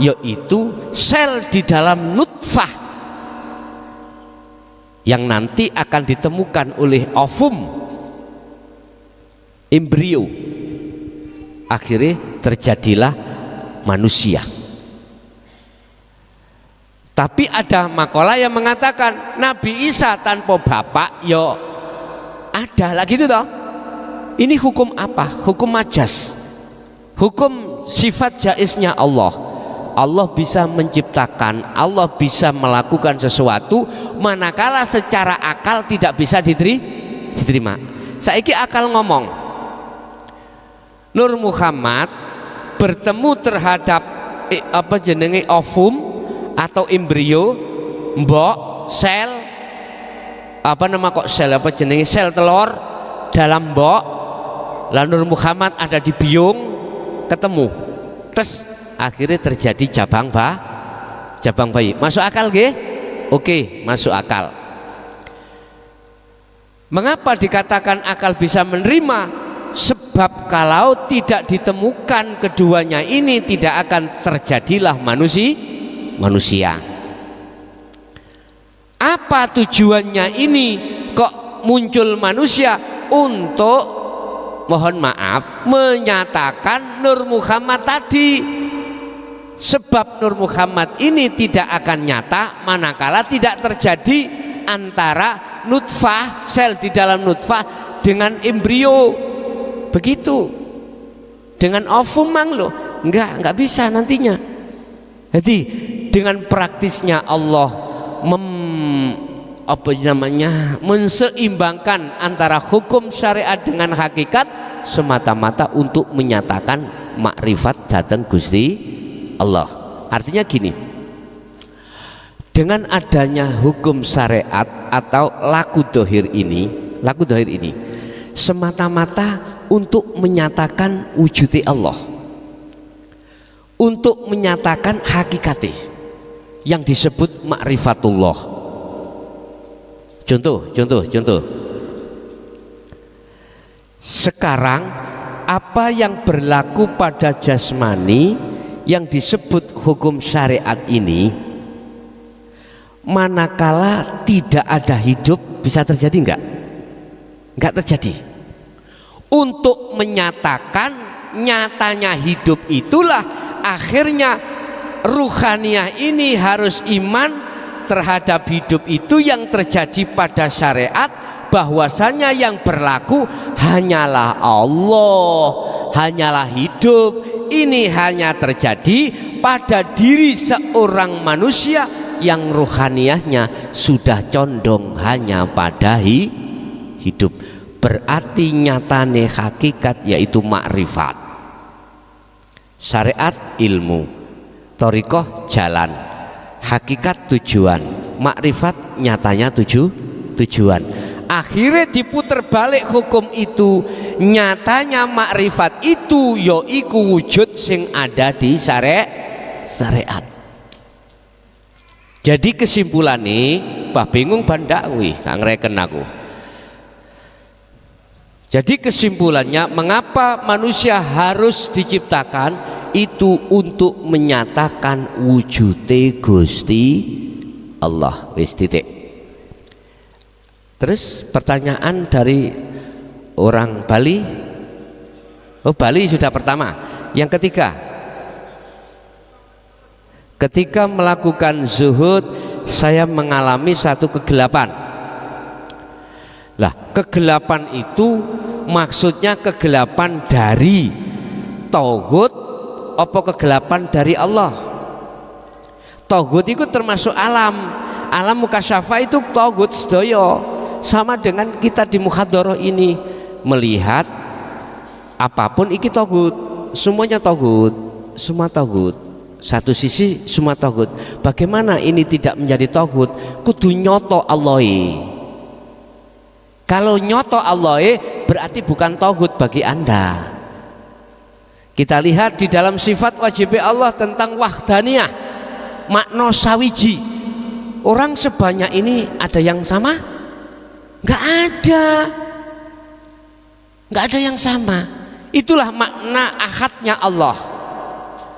yaitu sel di dalam nutfah yang nanti akan ditemukan oleh ovum, embrio. Akhirnya terjadilah manusia. Tapi ada makalah yang mengatakan Nabi Isa tanpa bapak yo ada lah gitu toh. Ini hukum apa? Hukum majas, hukum sifat jaiznya Allah. Allah bisa menciptakan, Allah bisa melakukan sesuatu manakala secara akal tidak bisa diterima. Saiki akal ngomong, Nur Muhammad bertemu terhadap apa jenenge ovum atau embrio, mbok, sel, apa nama kok sel, apa jenenge sel telur dalam mbok. Lalu Nur Muhammad ada di biung, ketemu, terus akhirnya terjadi jabang bayi. Masuk akal nggih? Oke, masuk akal. Mengapa dikatakan akal bisa menerima? Sebab kalau tidak ditemukan keduanya ini tidak akan terjadilah manusia. Apa tujuannya ini kok muncul manusia? Untuk, mohon maaf, menyatakan Nur Muhammad tadi. Sebab Nur Muhammad ini tidak akan nyata manakala tidak terjadi antara nutfah, sel di dalam nutfah dengan embrio. Begitu. Dengan ovum mang loh, enggak bisa nantinya. Jadi dengan praktisnya Allah menseimbangkan antara hukum syariat dengan hakikat semata-mata untuk menyatakan makrifat datang Gusti Allah. Artinya gini, dengan adanya hukum syariat atau laku dohir ini semata-mata untuk menyatakan wujudi Allah, untuk menyatakan hakikatnya yang disebut ma'rifatullah. Contoh. Sekarang apa yang berlaku pada jasmani yang disebut hukum syariat ini, manakala tidak ada hidup bisa terjadi enggak? Enggak terjadi. Untuk menyatakan nyatanya hidup itulah akhirnya ruhaniyah ini harus iman terhadap hidup itu yang terjadi pada syariat, bahwasanya yang berlaku hanyalah Allah, hanyalah hidup. Ini hanya terjadi pada diri seorang manusia yang ruhaniyahnya sudah condong hanya pada hidup. Berarti nyatane hakikat yaitu makrifat. Syariat ilmu, thariqah jalan, hakikat tujuan, makrifat nyatanya tujuan. Akhirnya diputer balik hukum itu, nyatanya makrifat itu yaiku wujud sing ada di syariat. Jadi kesimpulannya, bah bingung bandakwi, kang reken aku. Jadi kesimpulannya, mengapa manusia harus diciptakan itu untuk menyatakan wujudnya Gusti Allah. Wis titik. Terus pertanyaan dari orang Bali. Oh, Bali sudah pertama. Yang ketiga, ketika melakukan zuhud saya mengalami satu kegelapan. Lah, kegelapan itu maksudnya kegelapan dari tauhid apa kegelapan dari Allah? Tauhid itu termasuk alam mukasyafa itu tauhid sedaya. Sama dengan kita di muhadharah ini melihat apapun iki tauhid, semuanya tauhid, semua tauhid. Satu sisi semua tauhid. Bagaimana ini tidak menjadi tauhid? Kudu nyoto Allah. Kalau nyoto Allah berarti bukan tauhid bagi Anda. Kita lihat di dalam sifat wajib Allah tentang wahdaniyah, makna sawiji. Orang sebanyak ini ada yang sama? Enggak ada yang sama. Itulah makna ahadnya Allah.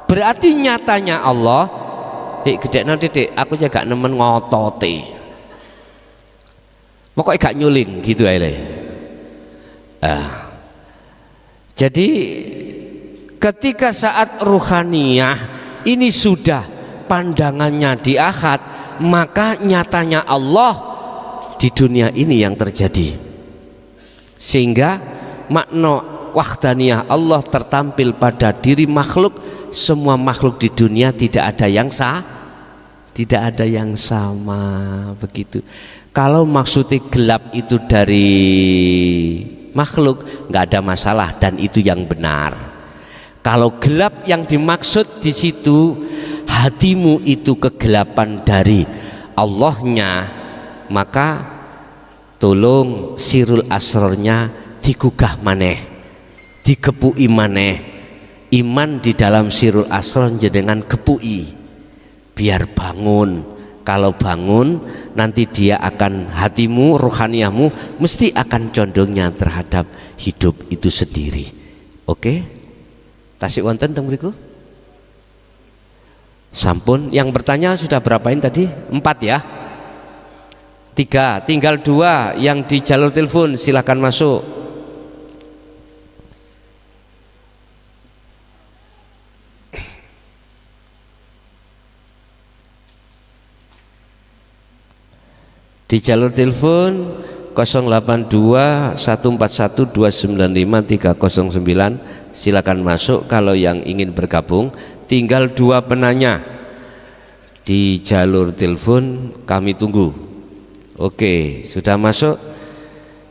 Berarti nyatanya Allah. Gede nanti aku juga nemen ngotote. Pokoknya gak nyuling gitu aja. Jadi ketika saat ruhaniyah ini sudah pandangannya di ahad, maka nyatanya Allah di dunia ini yang terjadi. Sehingga makna wahdaniyah Allah tertampil pada diri makhluk, semua makhluk di dunia tidak ada yang sama, begitu. Kalau maksudnya gelap itu dari makhluk, nggak ada masalah dan itu yang benar. Kalau gelap yang dimaksud di situ hatimu itu kegelapan dari Allahnya, maka tolong sirul asrornya digugah maneh, dikepui maneh. Iman di dalam sirul asror jenengan kepui biar bangun. Kalau bangun nanti dia akan, hatimu, rohaniyahmu mesti akan condongnya terhadap hidup itu sendiri. Oke? Tasik wonten teng mriku? Sampun, yang bertanya sudah berapain tadi? 4 ya? 3, tinggal 2 yang di jalur telepon, silakan masuk. Di jalur telepon 082 141 295 309, silakan masuk. Kalau yang ingin bergabung, tinggal 2 penanya di jalur telepon, kami tunggu. Oke, sudah masuk.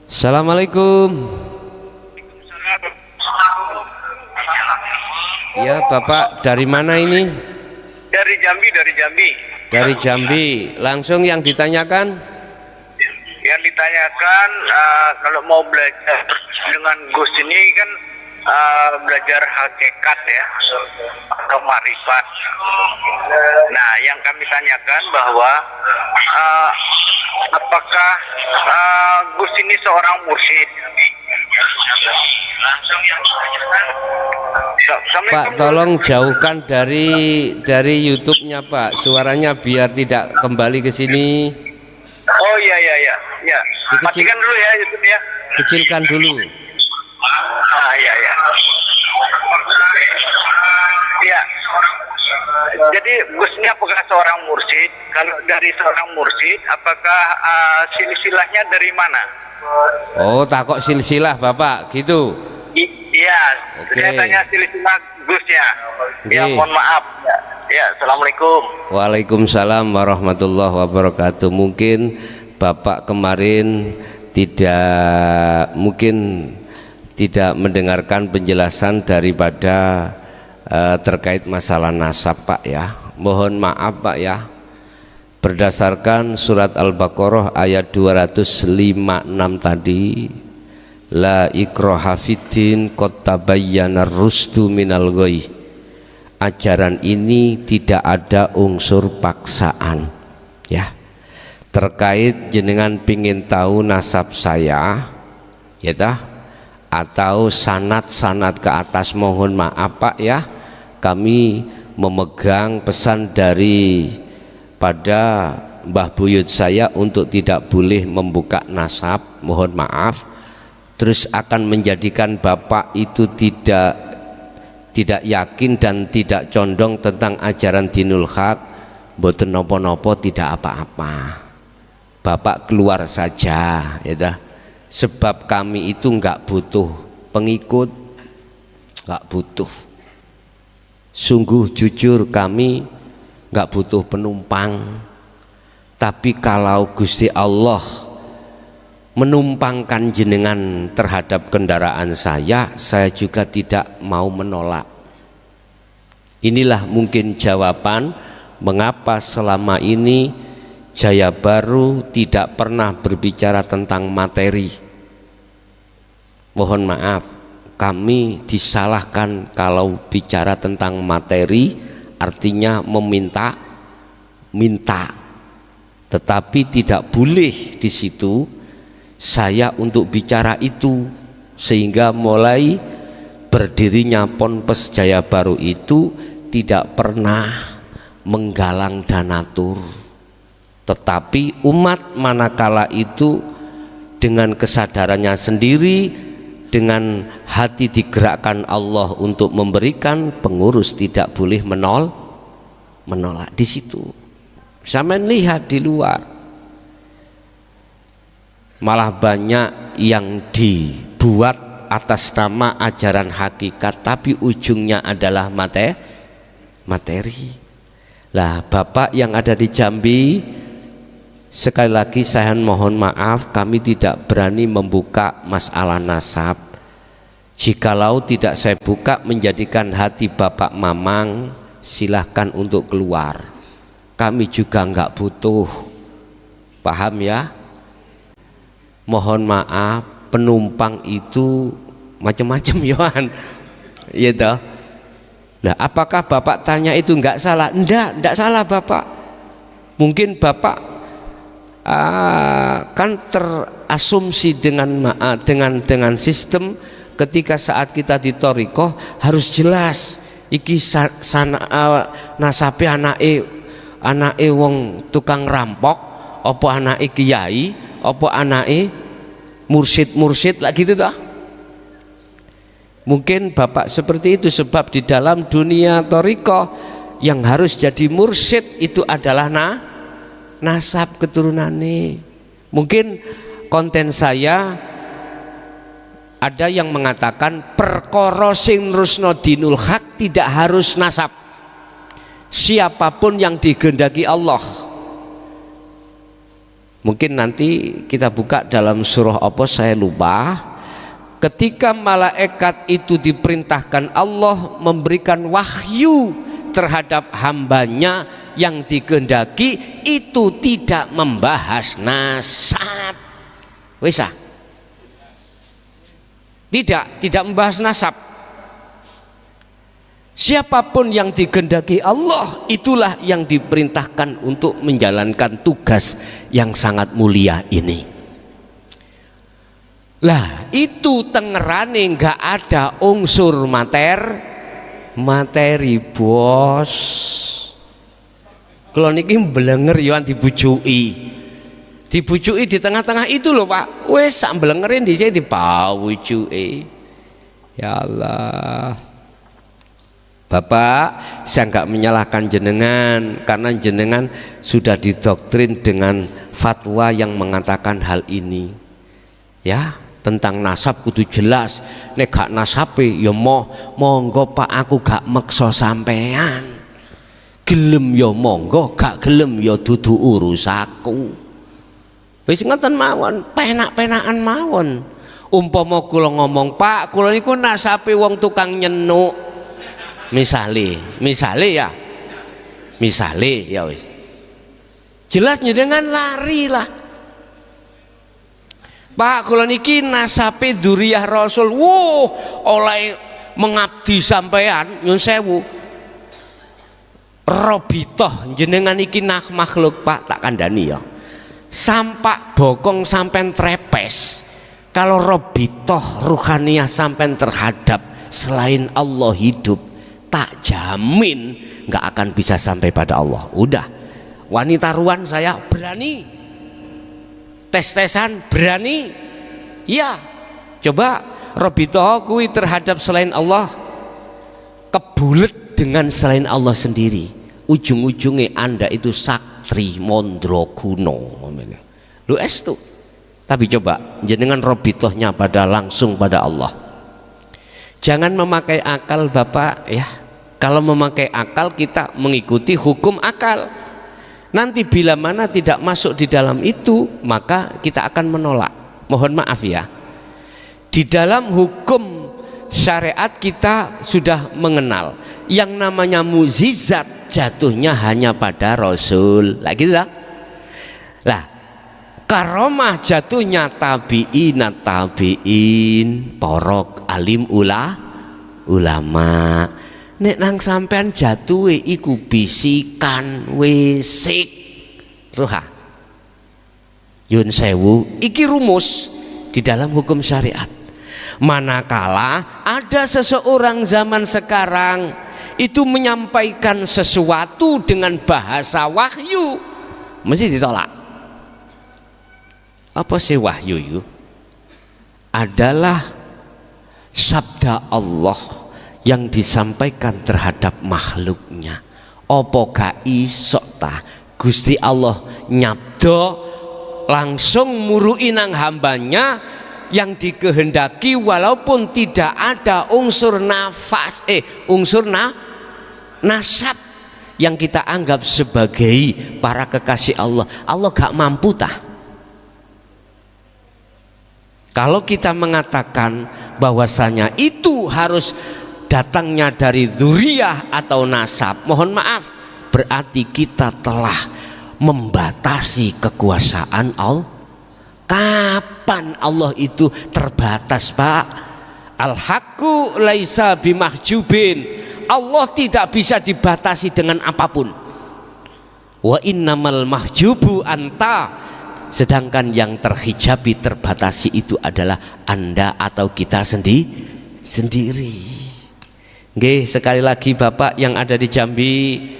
Assalamualaikum. Ya, Bapak dari mana ini? Dari Jambi, Dari Jambi. Langsung yang ditanyakan? Yang ditanyakan kalau mau belajar dengan Gus ini kan belajar hakikat ya atau marifat. Nah, yang kami tanyakan bahwa apakah Gus ini seorang mursyid? Pak, tolong jauhkan dari YouTube-nya Pak, suaranya biar tidak kembali ke sini. Oh iya. Matikan dulu ya YouTube ya. Kecilkan dulu. Iya. Iya. Jadi Gus ini apakah seorang mursyid? Kalau dari seorang mursyid, apakah silsilahnya dari mana? Oh, takok silsilah Bapak, gitu. Iya. Okay. Saya tanya silsilah Gusnya. Ya, mohon maaf. Ya, assalamualaikum. Waalaikumsalam warahmatullahi wabarakatuh. Mungkin Bapak kemarin tidak mendengarkan penjelasan daripada terkait masalah nasab Pak ya. Mohon maaf Pak ya. Berdasarkan surat Al-Baqarah ayat 256 tadi, la ikraha fiddin qad tabayyana ar-rusdu minal ghayy. Ajaran ini tidak ada unsur paksaan ya. Terkait jenengan pingin tahu nasab saya ya tah, atau sanad-sanad ke atas, mohon maaf Pak ya, kami memegang pesan dari pada Mbah Buyut saya untuk tidak boleh membuka nasab, mohon maaf. Terus akan menjadikan Bapak itu tidak yakin dan tidak condong tentang ajaran dinul haq, mboten nopo-nopo, tidak apa-apa. Bapak keluar saja ya dah. Sebab kami itu enggak butuh pengikut, enggak butuh. Sungguh jujur kami enggak butuh penumpang. Tapi kalau Gusti Allah menumpangkan jenengan terhadap kendaraan saya juga tidak mau menolak. Inilah mungkin jawaban mengapa selama ini Jaya Baru tidak pernah berbicara tentang materi. Mohon maaf, kami disalahkan kalau bicara tentang materi, artinya minta, tetapi tidak boleh di situ saya untuk bicara itu, sehingga mulai berdirinya Ponpes Jaya Baru itu tidak pernah menggalang donatur, tetapi umat manakala itu dengan kesadarannya sendiri, dengan hati digerakkan Allah untuk memberikan, pengurus tidak boleh menolak di situ. Sampai lihat di luar malah banyak yang dibuat atas nama ajaran hakikat, tapi ujungnya adalah materi. Lah Bapak yang ada di Jambi, sekali lagi saya mohon maaf, kami tidak berani membuka masalah nasab. Jikalau tidak saya buka menjadikan hati Bapak Mamang, silahkan untuk keluar. Kami juga enggak butuh, paham ya? Mohon maaf, penumpang itu macam-macam Yohan, iya toh. Nah, apakah Bapak tanya itu enggak salah? Enggak salah Bapak. Mungkin Bapak kan terasumsi dengan sistem ketika saat kita di thariqah harus jelas iki nasabe anake wong tukang rampok, apa anake kiai, apa anake mursyid lah gitu dah. Mungkin Bapak seperti itu, sebab di dalam dunia thariqah yang harus jadi mursyid itu adalah nasab keturunannya. Mungkin konten saya ada yang mengatakan perkara sing nerusno dinul haq tidak harus nasab, siapapun yang digendaki Allah. Mungkin nanti kita buka dalam surah apa saya lupa, ketika malaikat itu diperintahkan Allah memberikan wahyu terhadap hambanya yang dikehendaki, itu tidak membahas nasab. Wisa, tidak membahas nasab. Siapapun yang dikehendaki Allah, itulah yang diperintahkan untuk menjalankan tugas yang sangat mulia ini. Lah itu tengerane nggak ada unsur materi bos. Kalau niki mbelenger yo dibujuki di tengah-tengah itu loh Pak, wes sak mblengerin di sini dibujuki. Ya Allah Bapak, saya nggak menyalahkan jenengan karena jenengan sudah didoktrin dengan fatwa yang mengatakan hal ini ya, tentang nasab kudu jelas. Nek gak nasabe ya monggo Pak, aku gak meksa sampean. Gelem ya monggo, gak gelem ya dudu urusaku. Wis ngoten mawon, penak-penakan mawon. Umpama kula ngomong, Pak, kula niku nasabe wong tukang nyenuk. Misale ya wis. Jelas jenengan lari lah. Pak, kula niki nasabe dzurriyyah Rasul. Oleh mengabdi sampean nyun sewu. Robitoh jenengan iki makhluk Pak, tak kandhani ya. Sampak bokong sampean trepes. Kalau robitoh ruhaniyah sampean terhadap selain Allah hidup, tak jamin nggak akan bisa sampai pada Allah. Udah, wanita ruan saya berani, tes-tesan berani, ya. Coba robitoh kui terhadap selain Allah kebulet dengan selain Allah sendiri, ujung-ujungnya Anda itu saktri mondrokuno lu estu. Tapi coba jenengan robitohnya langsung pada Allah. Jangan memakai akal Bapak ya. Kalau memakai akal kita mengikuti hukum akal. Nanti bila mana tidak masuk di dalam itu, maka kita akan menolak. Mohon maaf ya. Di dalam hukum syariat kita sudah mengenal yang namanya mukjizat jatuhnya hanya pada Rasul. Lagi lah. Lah, karomah jatuhnya tabi'in, porok alim ulama. Nek nang sampean jatuhe iku bisikan wisik roha. Yun sewu, iki rumus di dalam hukum syariat. Manakala ada seseorang zaman sekarang itu menyampaikan sesuatu dengan bahasa wahyu, mesti ditolak. Apa sih wahyu itu? Adalah sabda Allah yang disampaikan terhadap makhluknya. Apa gak iso ta Gusti Allah nyabdo langsung murui nang hambanya yang dikehendaki walaupun tidak ada unsur nafas nasab yang kita anggap sebagai para kekasih Allah. Allah gak mampu tah. Kalau kita mengatakan bahwasanya itu harus datangnya dari dzurriyah atau nasab, mohon maaf, berarti kita telah membatasi kekuasaan Allah. Kapan Allah itu terbatas, Pak? Al-haqqu laisa bimahjubin. Allah tidak bisa dibatasi dengan apapun. Wa innamal mahjubu anta. Sedangkan yang terhijabi, terbatasi itu adalah Anda atau kita sendiri. Nggih, sekali lagi Bapak yang ada di Jambi,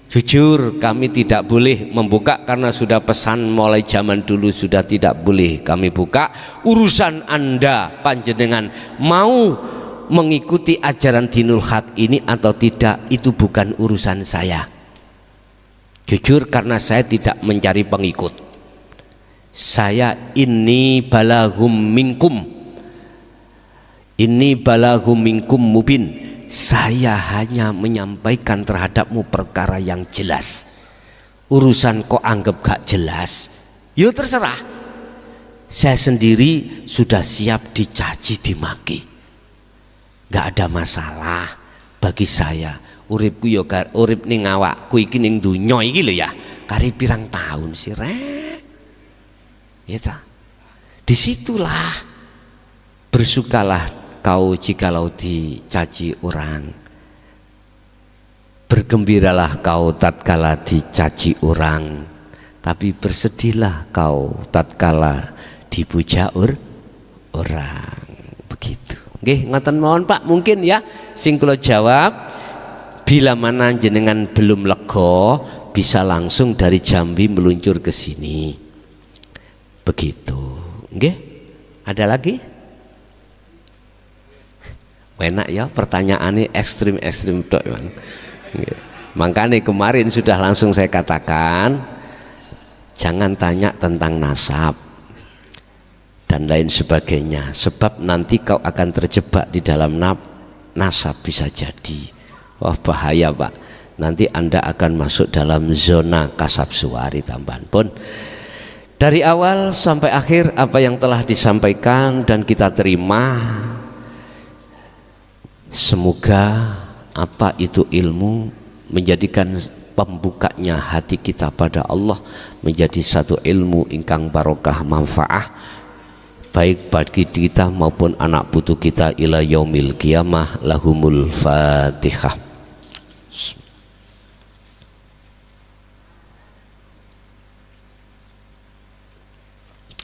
jujur kami tidak boleh membuka karena sudah pesan mulai zaman dulu sudah tidak boleh kami buka. Urusan Anda panjenengan mau mengikuti ajaran Dinul Haq ini atau tidak, itu bukan urusan saya. Jujur karena saya tidak mencari pengikut. Saya ini balagum minkum mubin. Saya hanya menyampaikan terhadapmu perkara yang jelas. Urusan kok anggap gak jelas, yo terserah. Saya sendiri sudah siap dicaci dimaki, gak ada masalah bagi saya. Uripku yo urip ning awakku iki ning donya iki lho ya, kari pirang tahun sih rek. Ya, disitulah bersukalah kau jikalau dicaci orang, bergembiralah kau tatkala dicaci orang, tapi bersedihlah kau tatkala dipuja orang. Begitu. Nggih, ngoten mawon Pak, mungkin ya sing kula jawab. Bila mana jenengan belum lega, bisa langsung dari Jambi meluncur ke sini. Begitu. Nggih? Ada lagi? Enak ya pertanyaannya ekstrim-ekstrim tok. Makanya kemarin sudah langsung saya katakan jangan tanya tentang nasab dan lain sebagainya, sebab nanti kau akan terjebak di dalam nasab bisa jadi. Wah bahaya Pak, nanti Anda akan masuk dalam zona kasab suwari tambahan pun. Dari awal sampai akhir apa yang telah disampaikan dan kita terima, semoga apa itu ilmu menjadikan pembukanya hati kita pada Allah menjadi satu ilmu ingkang barokah manfaah baik bagi kita maupun anak putu kita ila yaumil qiyamah. Lahumul Fatihah.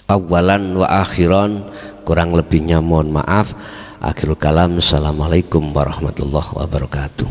Awalan wa akhiran, kurang lebihnya mohon maaf. Akhirul kalam, assalamualaikum warahmatullahi wabarakatuh.